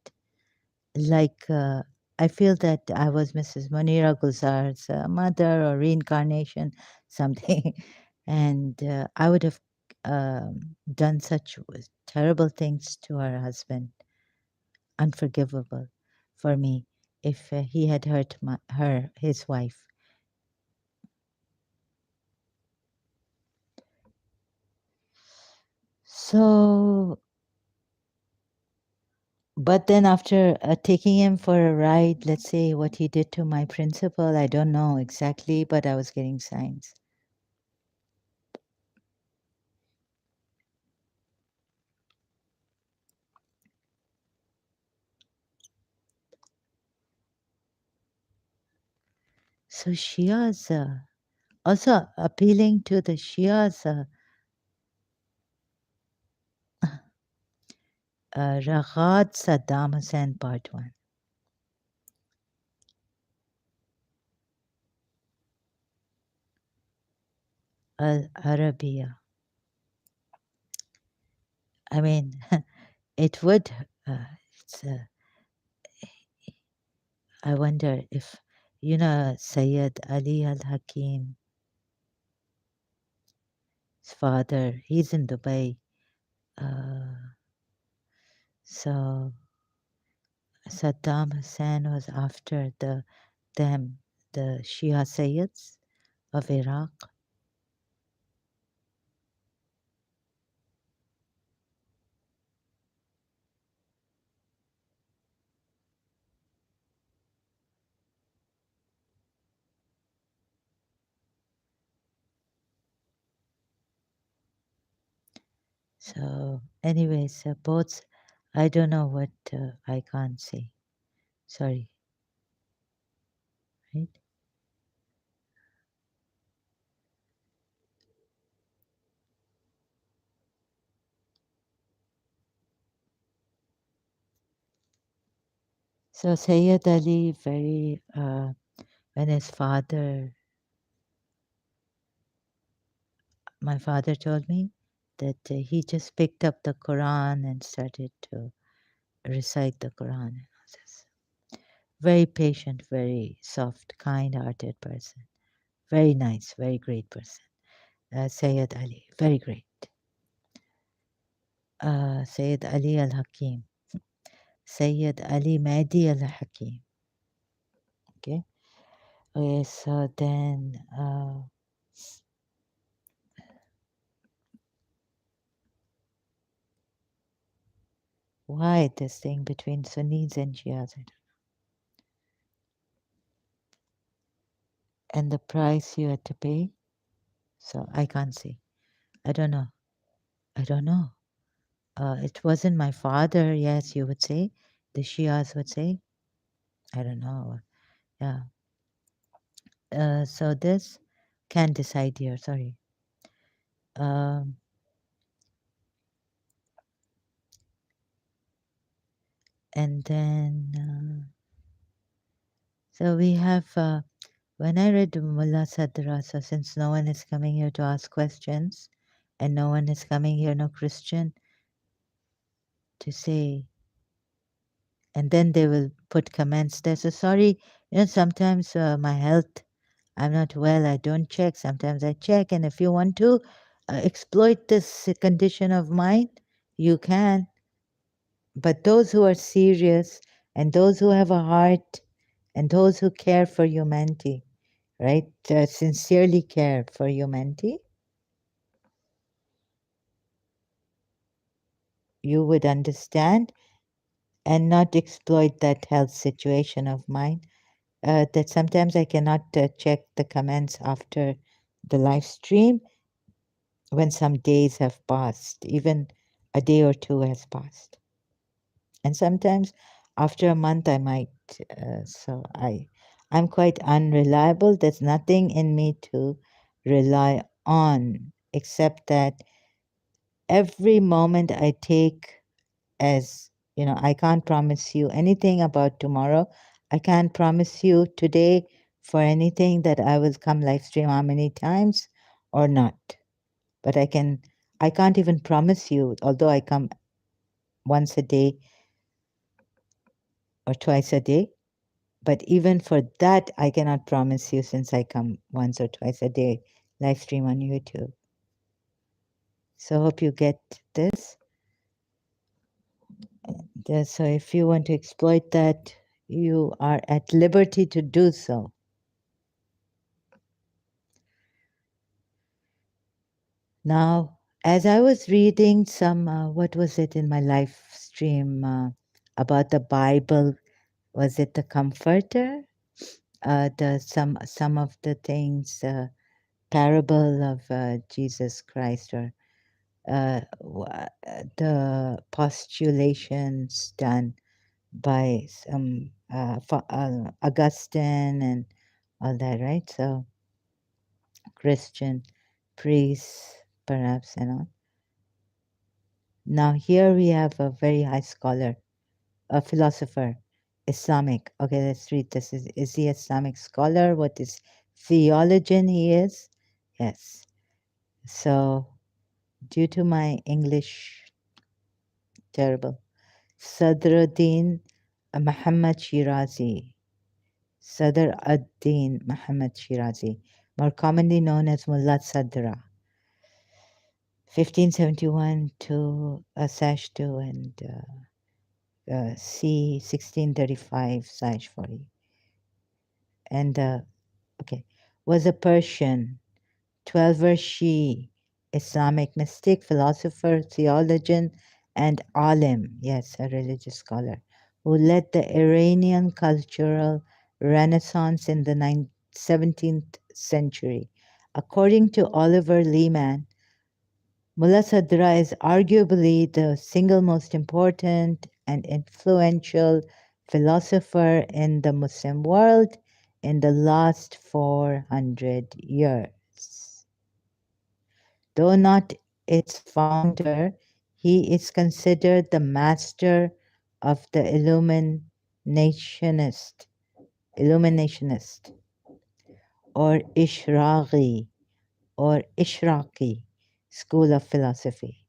Like, I feel that I was Mrs. Munira Gulzar's mother or reincarnation, something. And I would have done such terrible things to her husband, unforgivable for me, if he had hurt his wife. So, but then after taking him for a ride, let's say what he did to my principal, I don't know exactly, but I was getting signs. So Shia's also appealing to the Shia's Raghat Saddam Hussein Part 1. Al-Arabiya. It would, it's, I wonder if, Sayyid Ali al-Hakim, his father, he's in Dubai. So Saddam Hussein was after them, the Shia Sayyids of Iraq. So anyways, both, I don't know what I can't say. Sorry. Right? So Sayyid Ali, very when his father, my father told me that he just picked up the Quran and started to recite the Quran. And all this. Very patient, very soft, kind-hearted person. Very nice, very great person. Sayyid Ali, very great. Sayyid Ali al-Hakim. Sayyid Ali Mahdi al-Hakim. Okay. Okay, so then why this thing between Sunnis and Shias? And the price you had to pay? So I can't say. I don't know. I don't know. It wasn't my father, yes, you would say. The Shias would say. I don't know. Yeah. So this can't decide here, sorry. Um, and then, so we have, when I read Mullah Sadra, so since no one is coming here to ask questions, and no one is coming here, no Christian, to say, and then they will put comments there. So sorry, sometimes my health, I'm not well, I don't check. Sometimes I check, and if you want to exploit this condition of mine, you can. But those who are serious and those who have a heart and those who care for humanity, right, sincerely care for humanity, you would understand and not exploit that health situation of mine. That sometimes I cannot check the comments after the live stream when some days have passed, even a day or two has passed. And sometimes after a month I might. So I'm quite unreliable. There's nothing in me to rely on except that every moment I take as, I can't promise you anything about tomorrow. I can't promise you today for anything that I will come live stream how many times or not. But I can't even promise you, although I come once a day or twice a day. But even for that, I cannot promise you since I come once or twice a day live stream on YouTube. So hope you get this. So if you want to exploit that, you are at liberty to do so. Now, as I was reading some, what was it in my live stream about the Bible? Was it the Comforter? Some of the things, parable of Jesus Christ, or the postulations done by some Augustine and all that, right? So Christian priests, perhaps, and all. Now here we have a very high scholar, a philosopher, Islamic. Okay, let's read this. Is he Islamic scholar? What is theologian he is? Yes. So due to my English terrible, Sadruddin Muhammad Shirazi, Sadr ad-Din Muhammad Shirazi, more commonly known as Mullah Sadra, 1571 to /2 and C 1635/40. And okay, was a Persian, 12-verse Shi, Islamic mystic, philosopher, theologian, and alim, yes, a religious scholar, who led the Iranian cultural renaissance in the 17th century. According to Oliver Leaman, Mullah Sadra is arguably the single most important and influential philosopher in the Muslim world in the last 400 years. Though not its founder, he is considered the master of the Illumination illuminationist, or Ishraqi school of philosophy,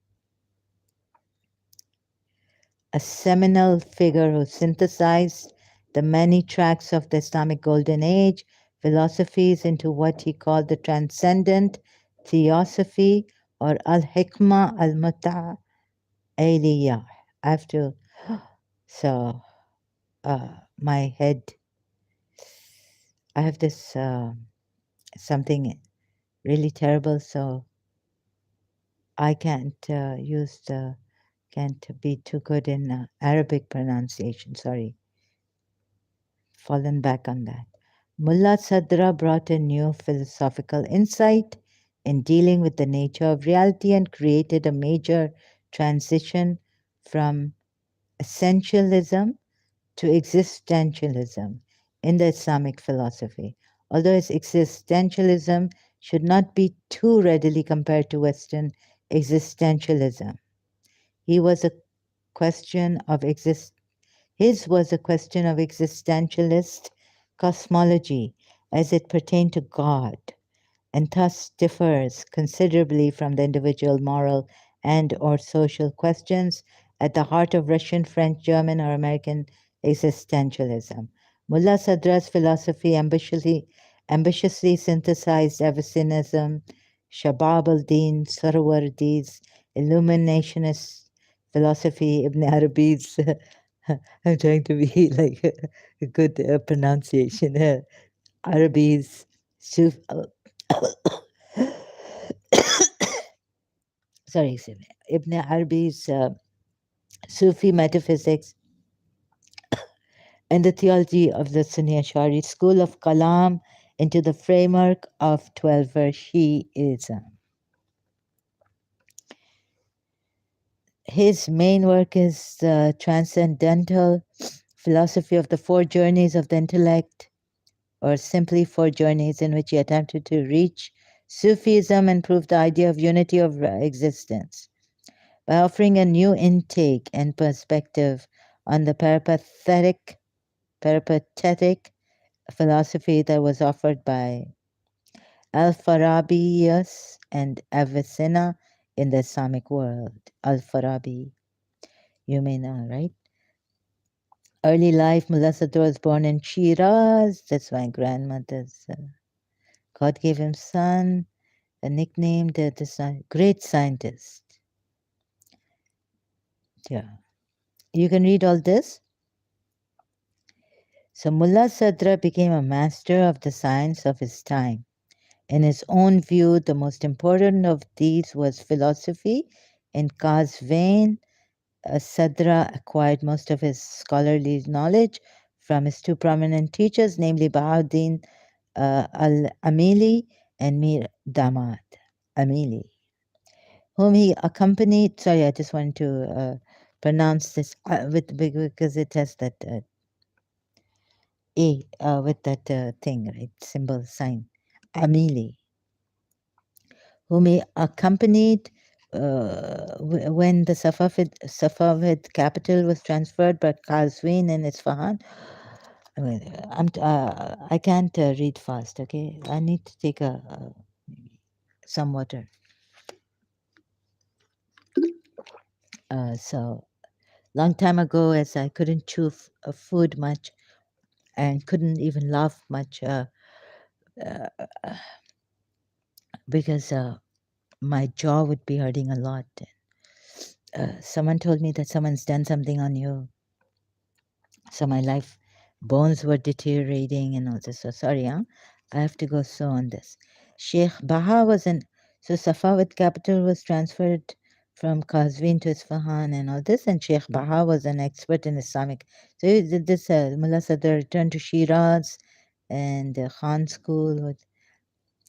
a seminal figure who synthesized the many tracks of the Islamic Golden Age philosophies into what he called the transcendent theosophy or al-hikmah al-muta'aliyah. I have to, so my head, I have this something really terrible, so I can't be too good in Arabic pronunciation. Sorry, fallen back on that. Mullah Sadra brought a new philosophical insight in dealing with the nature of reality and created a major transition from essentialism to existentialism in the Islamic philosophy. Although its existentialism should not be too readily compared to Western existentialism. He was a question of exist His was a question of existentialist cosmology as it pertained to God, and thus differs considerably from the individual moral and or social questions at the heart of Russian, French, German, or American existentialism. Mullah Sadra's philosophy ambitiously synthesized Avicennism, Shabab al-Din Sarwardi's illuminationist philosophy, Ibn Arabi's I'm trying to be like a good pronunciation. Arabi's Suf- sorry, Ibn Arabi's Sufi metaphysics and the theology of the Sunni Ash'ari school of Kalam into the framework of 12-verse Shi'ism. His main work is the Transcendental Philosophy of the Four Journeys of the Intellect, or simply Four Journeys, in which he attempted to reach Sufism and prove the idea of unity of existence by offering a new intake and perspective on the peripatetic philosophy that was offered by Al-Farabius and Avicenna in the Islamic world. Al-Farabi, you may know, right? Early life, Mullah Sadr was born in Shiraz. That's my grandmother's. God gave him son, a nickname, the son, great scientist. Yeah. You can read all this. So Mullah Sadra became a master of the science of his time. In his own view, the most important of these was philosophy. In Qazvin, Sadra acquired most of his scholarly knowledge from his two prominent teachers, namely Bahauddin al-Amili and Mir Damad Amili, whom he accompanied. Sorry, I just wanted to pronounce this because it has that A with that thing, right? Symbol, sign. Amili, whom he accompanied when the Safavid capital was transferred by Qazvin and Isfahan. I mean, I can't read fast, okay? I need to take some water. So, long time ago, as I couldn't chew food much and couldn't even laugh much because my jaw would be hurting a lot. Someone told me that someone's done something on you. So my life bones were deteriorating and all this. So sorry, huh? I have to go slow on this. Sheikh Baha was an so Safavid capital was transferred from Qazvin to Isfahan and all this, and Sheikh Baha was an expert in Islamic. So he did this Mullah Sadr returned to Shiraz and the Khan school with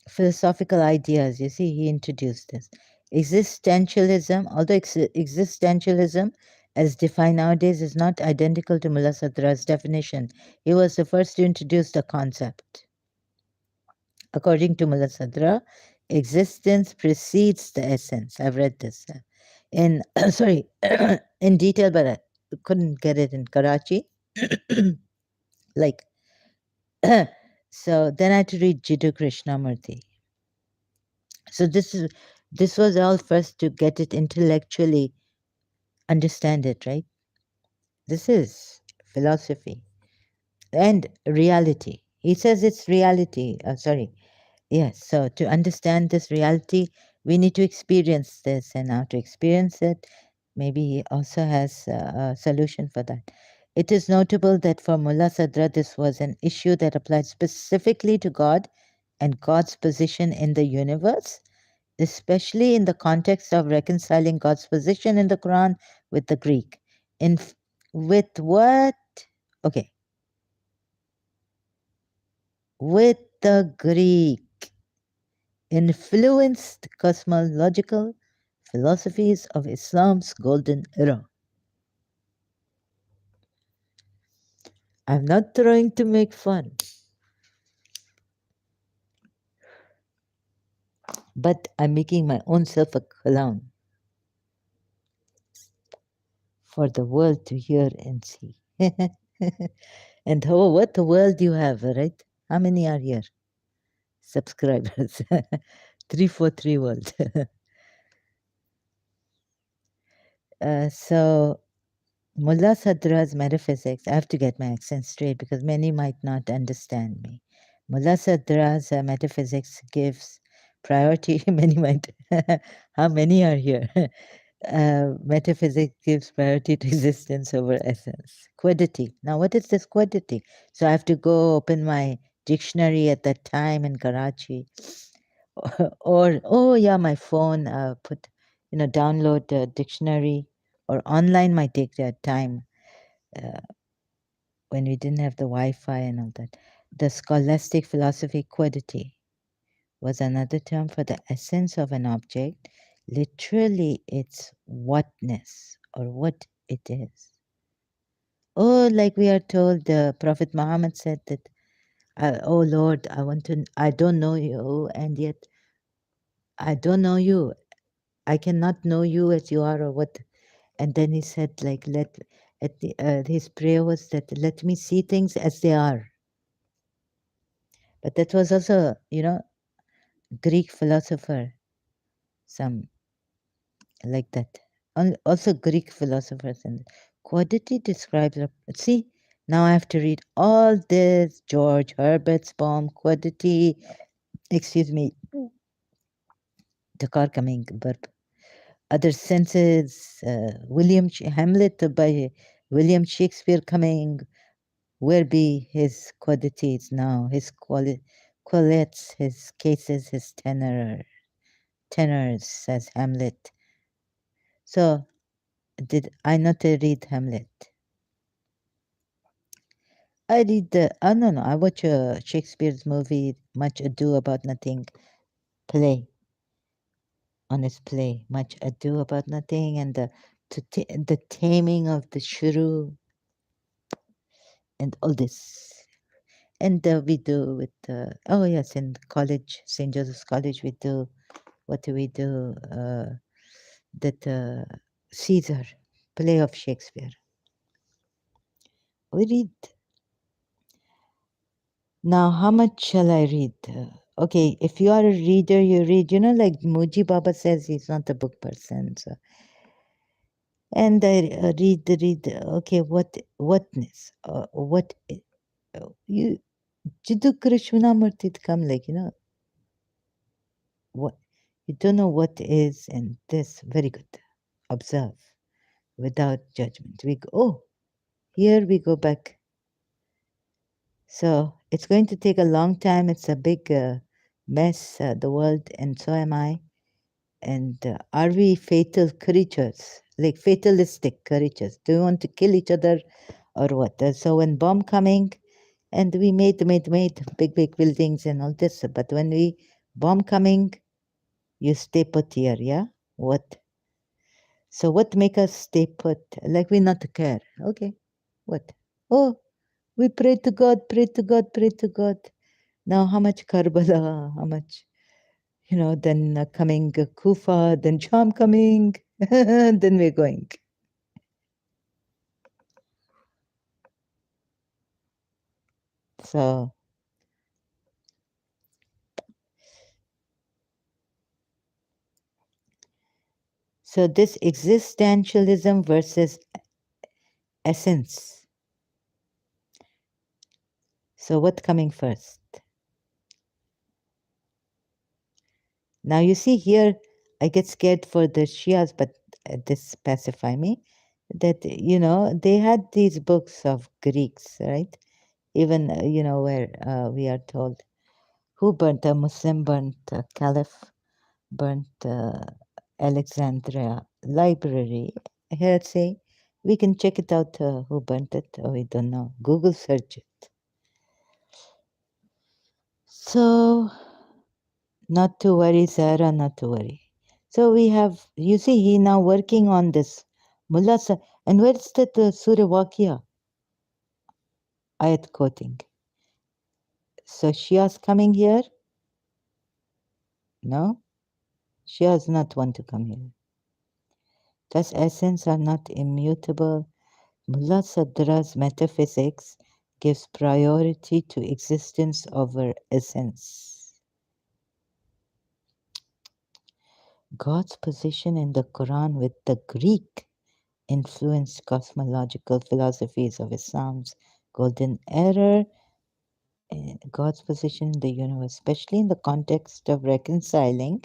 philosophical ideas. You see, he introduced this. Existentialism, although existentialism as defined nowadays is not identical to Mullah Sadra's definition, he was the first to introduce the concept. According to Mullah Sadra, existence precedes the essence. I've read this in sorry in detail, but I couldn't get it in Karachi. Like, so then I had to read Jiddu Krishnamurti. So this was all first to get it intellectually, understand it, right? This is philosophy and reality. He says it's reality. Sorry. Yes. So to understand this reality, we need to experience this, and how to experience it, maybe he also has a solution for that. It is notable that for Mullah Sadra, this was an issue that applied specifically to God and God's position in the universe, especially in the context of reconciling God's position in the Quran with the Greek. In with what? Okay, with the Greek influenced cosmological philosophies of Islam's golden era. I'm not trying to make fun, but I'm making my own self a clown for the world to hear and see. And what the world you have, right? How many are here? Subscribers. 343 world. So Mullah Sadra's metaphysics, I have to get my accent straight because many might not understand me. Mullah Sadra's metaphysics gives priority, many might, how many are here? Metaphysics gives priority to existence over essence. Quiddity. Now, what is this quiddity? So I have to go open my dictionary at that time in Karachi, or oh yeah, my phone. Put download the dictionary, or online might take that time uh, when we didn't have the Wi-Fi and all that. The scholastic philosophy quiddity was another term for the essence of an object, literally its whatness or what it is. Oh, like we are told, the Prophet Muhammad said that, oh Lord, I don't know you, and yet I don't know you. I cannot know you as you are or what. And then he said, like, his prayer was that, let me see things as they are. But that was also, Greek philosopher, some like that. Also, Greek philosophers and quality describes. See, now I have to read all this George Herbert's poem, Quality. Excuse me, the car coming burp. Other senses, Hamlet by William Shakespeare coming. Where be his qualities now? His qualets, his cases, his tenors, says Hamlet. So, did I not read Hamlet? I read no, I watch Shakespeare's movie, Much Ado About Nothing, play, on his play, Much Ado About Nothing, and the taming of the shrew, and all this. And we do with, oh yes, in college, St. Joseph's College, we do, what do we do? That Caesar, play of Shakespeare. We read. Now, how much shall I read? Okay, if you are a reader, you read. Like Muji Baba says, he's not a book person. So, and I read. Okay, whatness? What you Jiddu Krishnamurti come, like what you don't know what is, and this very good. Observe without judgment. We go. Oh, here we go back. So it's going to take a long time. It's a big mess, the world, and so am I. And are we fatal creatures, like fatalistic creatures? Do we want to kill each other or what? So when bomb coming, and we made big buildings and all this, but when we bomb coming, you stay put here, yeah? What? So what make us stay put? Like we not care. Okay, what? Oh, we pray to God, pray to God, pray to God. Now how much Karbala, how much then coming Kufa, then Sham coming, then we're going. So, so this existentialism versus essence. So, what's coming first? Now, you see here, I get scared for the Shias, but this pacify me. That, they had these books of Greeks, right? Even, where we are told who burnt a Muslim, burnt Caliph, burnt Alexandria library. Here say, we can check it out who burnt it. Oh, we don't know. Google search it. So, not to worry, Sarah, not to worry. So we have, you see, he now working on this Mullah. And where's that Surah Waqia ayat quoting? So Shia's coming here? No, Shia's not one to come here. Thus, essence are not immutable. Mullah Sadra's metaphysics gives priority to existence over essence. God's position in the Quran with the Greek influenced cosmological philosophies of Islam's golden era, God's position in the universe, especially in the context of reconciling.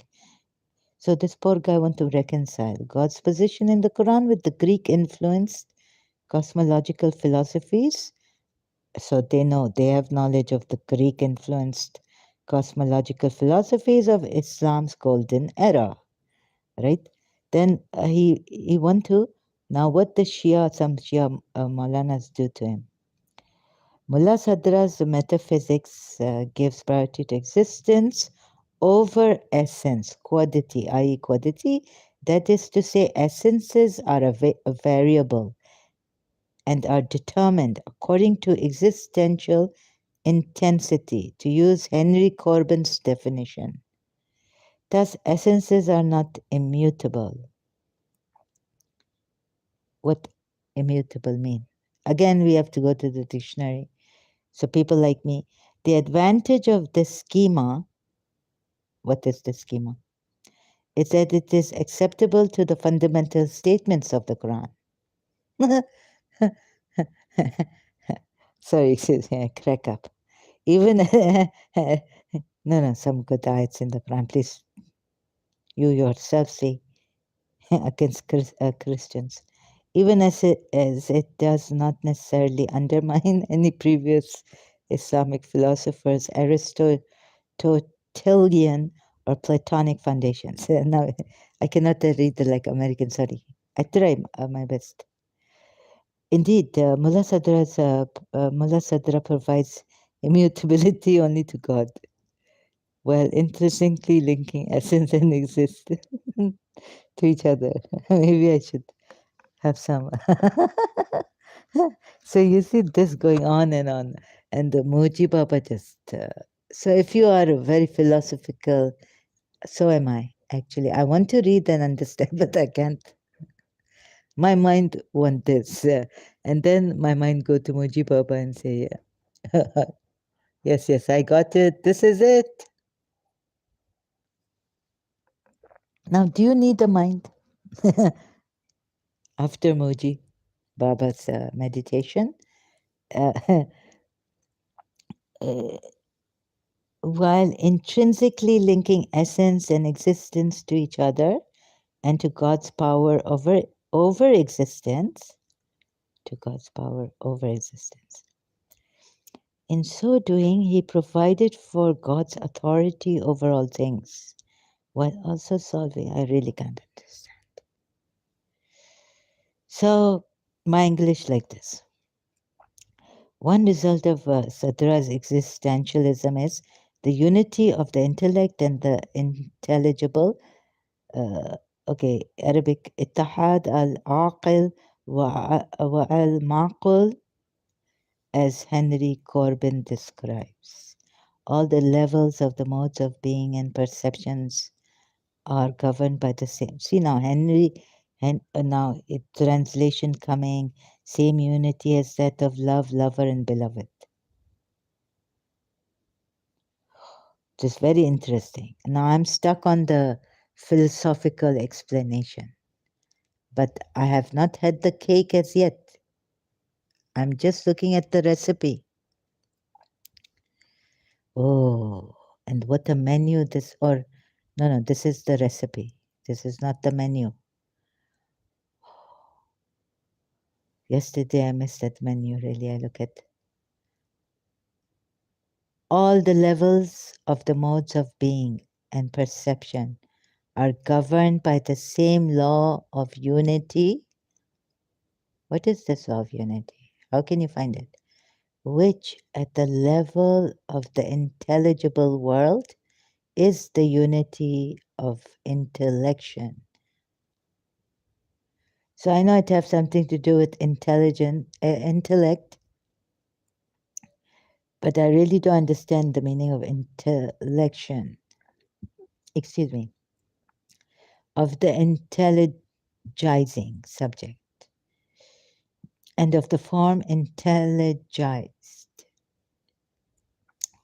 So this poor guy wants to reconcile God's position in the Quran with the Greek influenced cosmological philosophies. So they know, they have knowledge of the Greek influenced cosmological philosophies of Islam's golden era, right? Then he want to, now what the some Shia Maulanas do to him. Mullah Sadra's metaphysics gives priority to existence over essence, quadity, i.e., quadity. That is to say, essences are a variable and are determined according to existential intensity, to use Henry Corbin's definition. Thus, essences are not immutable. What immutable mean? Again, we have to go to the dictionary. So people like me, the advantage of this schema, what is the schema? Is that it is acceptable to the fundamental statements of the Quran. Sorry, excuse me, I crack up. Even, no, some good ayats in the Quran. Please, you yourself say against Christians. Even as it does not necessarily undermine any previous Islamic philosophers, Aristotelian or Platonic foundations. Now, I cannot read the like American, sorry. I try my best. Indeed, Mullah Sadra provides immutability only to God, while interestingly linking essence and existence to each other. Maybe I should have some. So you see this going on, and the Moji Baba just. So if you are very philosophical, so am I. Actually, I want to read and understand, but I can't. My mind want this, and then my mind go to Moji Baba and say, yes, I got it. This is it. Now, do you need a mind after Moji Baba's meditation? Uh, uh, while intrinsically linking essence and existence to each other and to God's power over existence, to God's power over existence. In so doing, he provided for God's authority over all things, while also solving. I really can't understand. So, my English like this. One result of Sadra's existentialism is the unity of the intellect and the intelligible. Arabic, اتحاد العاقل والمعقول, as Henry Corbin describes. All the levels of the modes of being and perceptions are governed by the same. See now, now translation coming, same unity as that of love, lover, and beloved. Just very interesting. Now I'm stuck on the philosophical explanation, but I have not had the cake as yet. I'm just looking at the recipe. Oh, and what a menu this, or no, no, this is the recipe. This is not the menu. Yesterday I missed that menu, really. I look at all the levels of the modes of being and perception are governed by the same law of unity. What is this law of unity? How can you find it? Which, at the level of the intelligible world, is the unity of intellection. So I know it has something to do with intellect, but I really don't understand the meaning of intellection. Excuse me, of the intelligizing subject and of the form intelligized.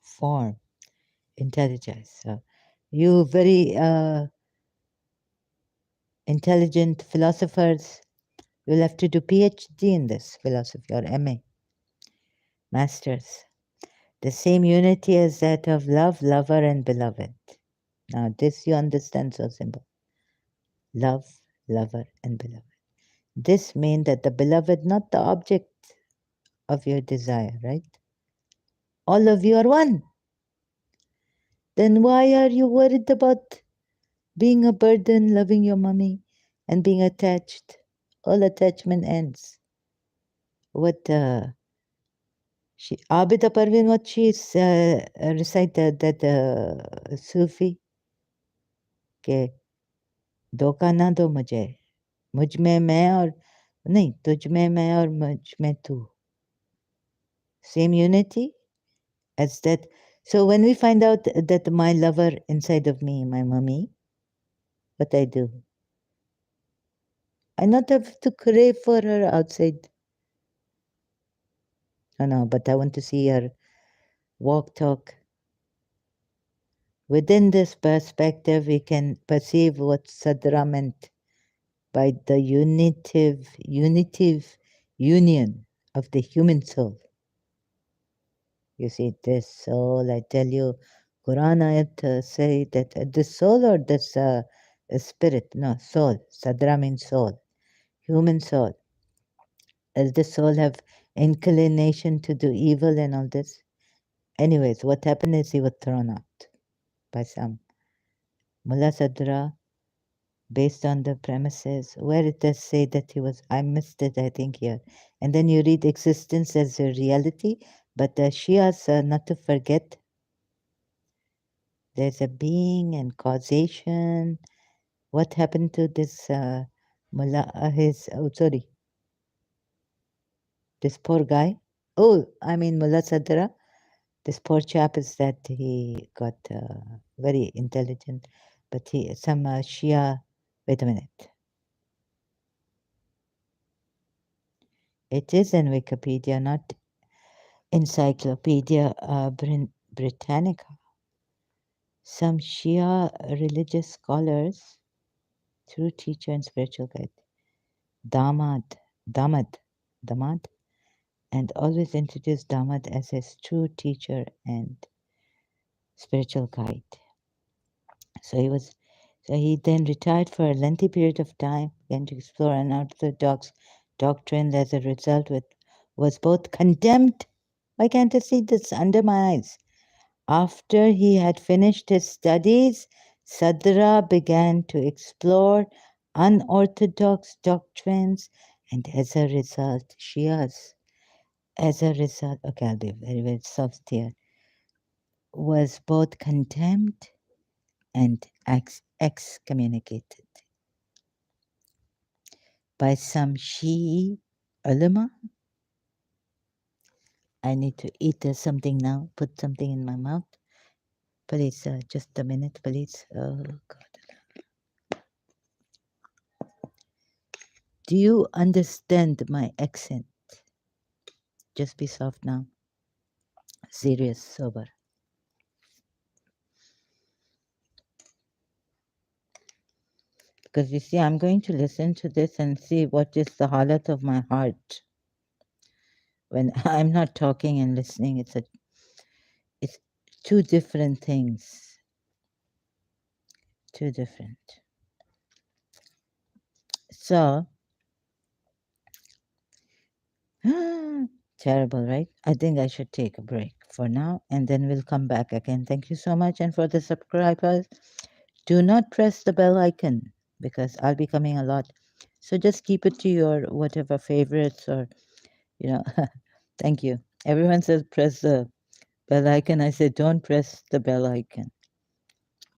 Form intelligized. So you very intelligent philosophers, you'll have to do PhD in this philosophy or MA, masters. The same unity as that of love, lover, and beloved. Now, this you understand so simple. Love, lover, and beloved. This means that the beloved, not the object of your desire, right? All of you are one. Then why are you worried about being a burden, loving your mommy, and being attached? All attachment ends. What Abida Parvin, what she recited that Sufi, के धोखा ना दो मुझे, मुझ में मैं और नहीं, तुझ में मैं और मुझ में तू. Same unity as that. So when we find out that my lover inside of me, my mommy, what I do? I not have to crave for her outside. Oh no, but I want to see her walk, talk. Within this perspective, we can perceive what Sadra meant by the unitive union of the human soul. You see, this soul, I tell you, Quran ayat say that this soul or this spirit, no, soul, Sadra means soul, human soul. Does the soul have inclination to do evil and all this? Anyways, what happened is he was thrown out by some Mullah Sadra based on the premises where it does say that he was, I missed it, I think here. And then you read existence as a reality, but the Shias, not to forget, there's a being and causation. What happened to this Mullah, sorry, this poor guy? Oh, I mean Mullah Sadra. This poor chap is that he got very intelligent, but some Shia, wait a minute. It is in Wikipedia, not Encyclopedia Britannica. Some Shia religious scholars, true teacher and spiritual guide, Damad, Damad, Damad, and always introduce Damad as his true teacher and spiritual guide. So he then retired for a lengthy period of time, began to explore unorthodox doctrine. As a result, was both condemned. Why can't I see this under my eyes? After he had finished his studies, Sadra began to explore unorthodox doctrines, and as a result, Shias, okay, I'll be very, very soft here, was both condemned and excommunicated by some Shi'i ulama. I need to eat something now, put something in my mouth. Please, just a minute, please. Oh, God. Do you understand my accent? Just be soft now. Serious, sober. Because you see, I'm going to listen to this and see what is the halat of my heart when I'm not talking and listening. It's two different things. Two different. So, terrible, right? I think I should take a break for now and then we'll come back again. Thank you so much. And for the subscribers, do not press the bell icon because I'll be coming a lot. So just keep it to your whatever favorites or, you know, thank you. Everyone says press the bell icon. I say don't press the bell icon.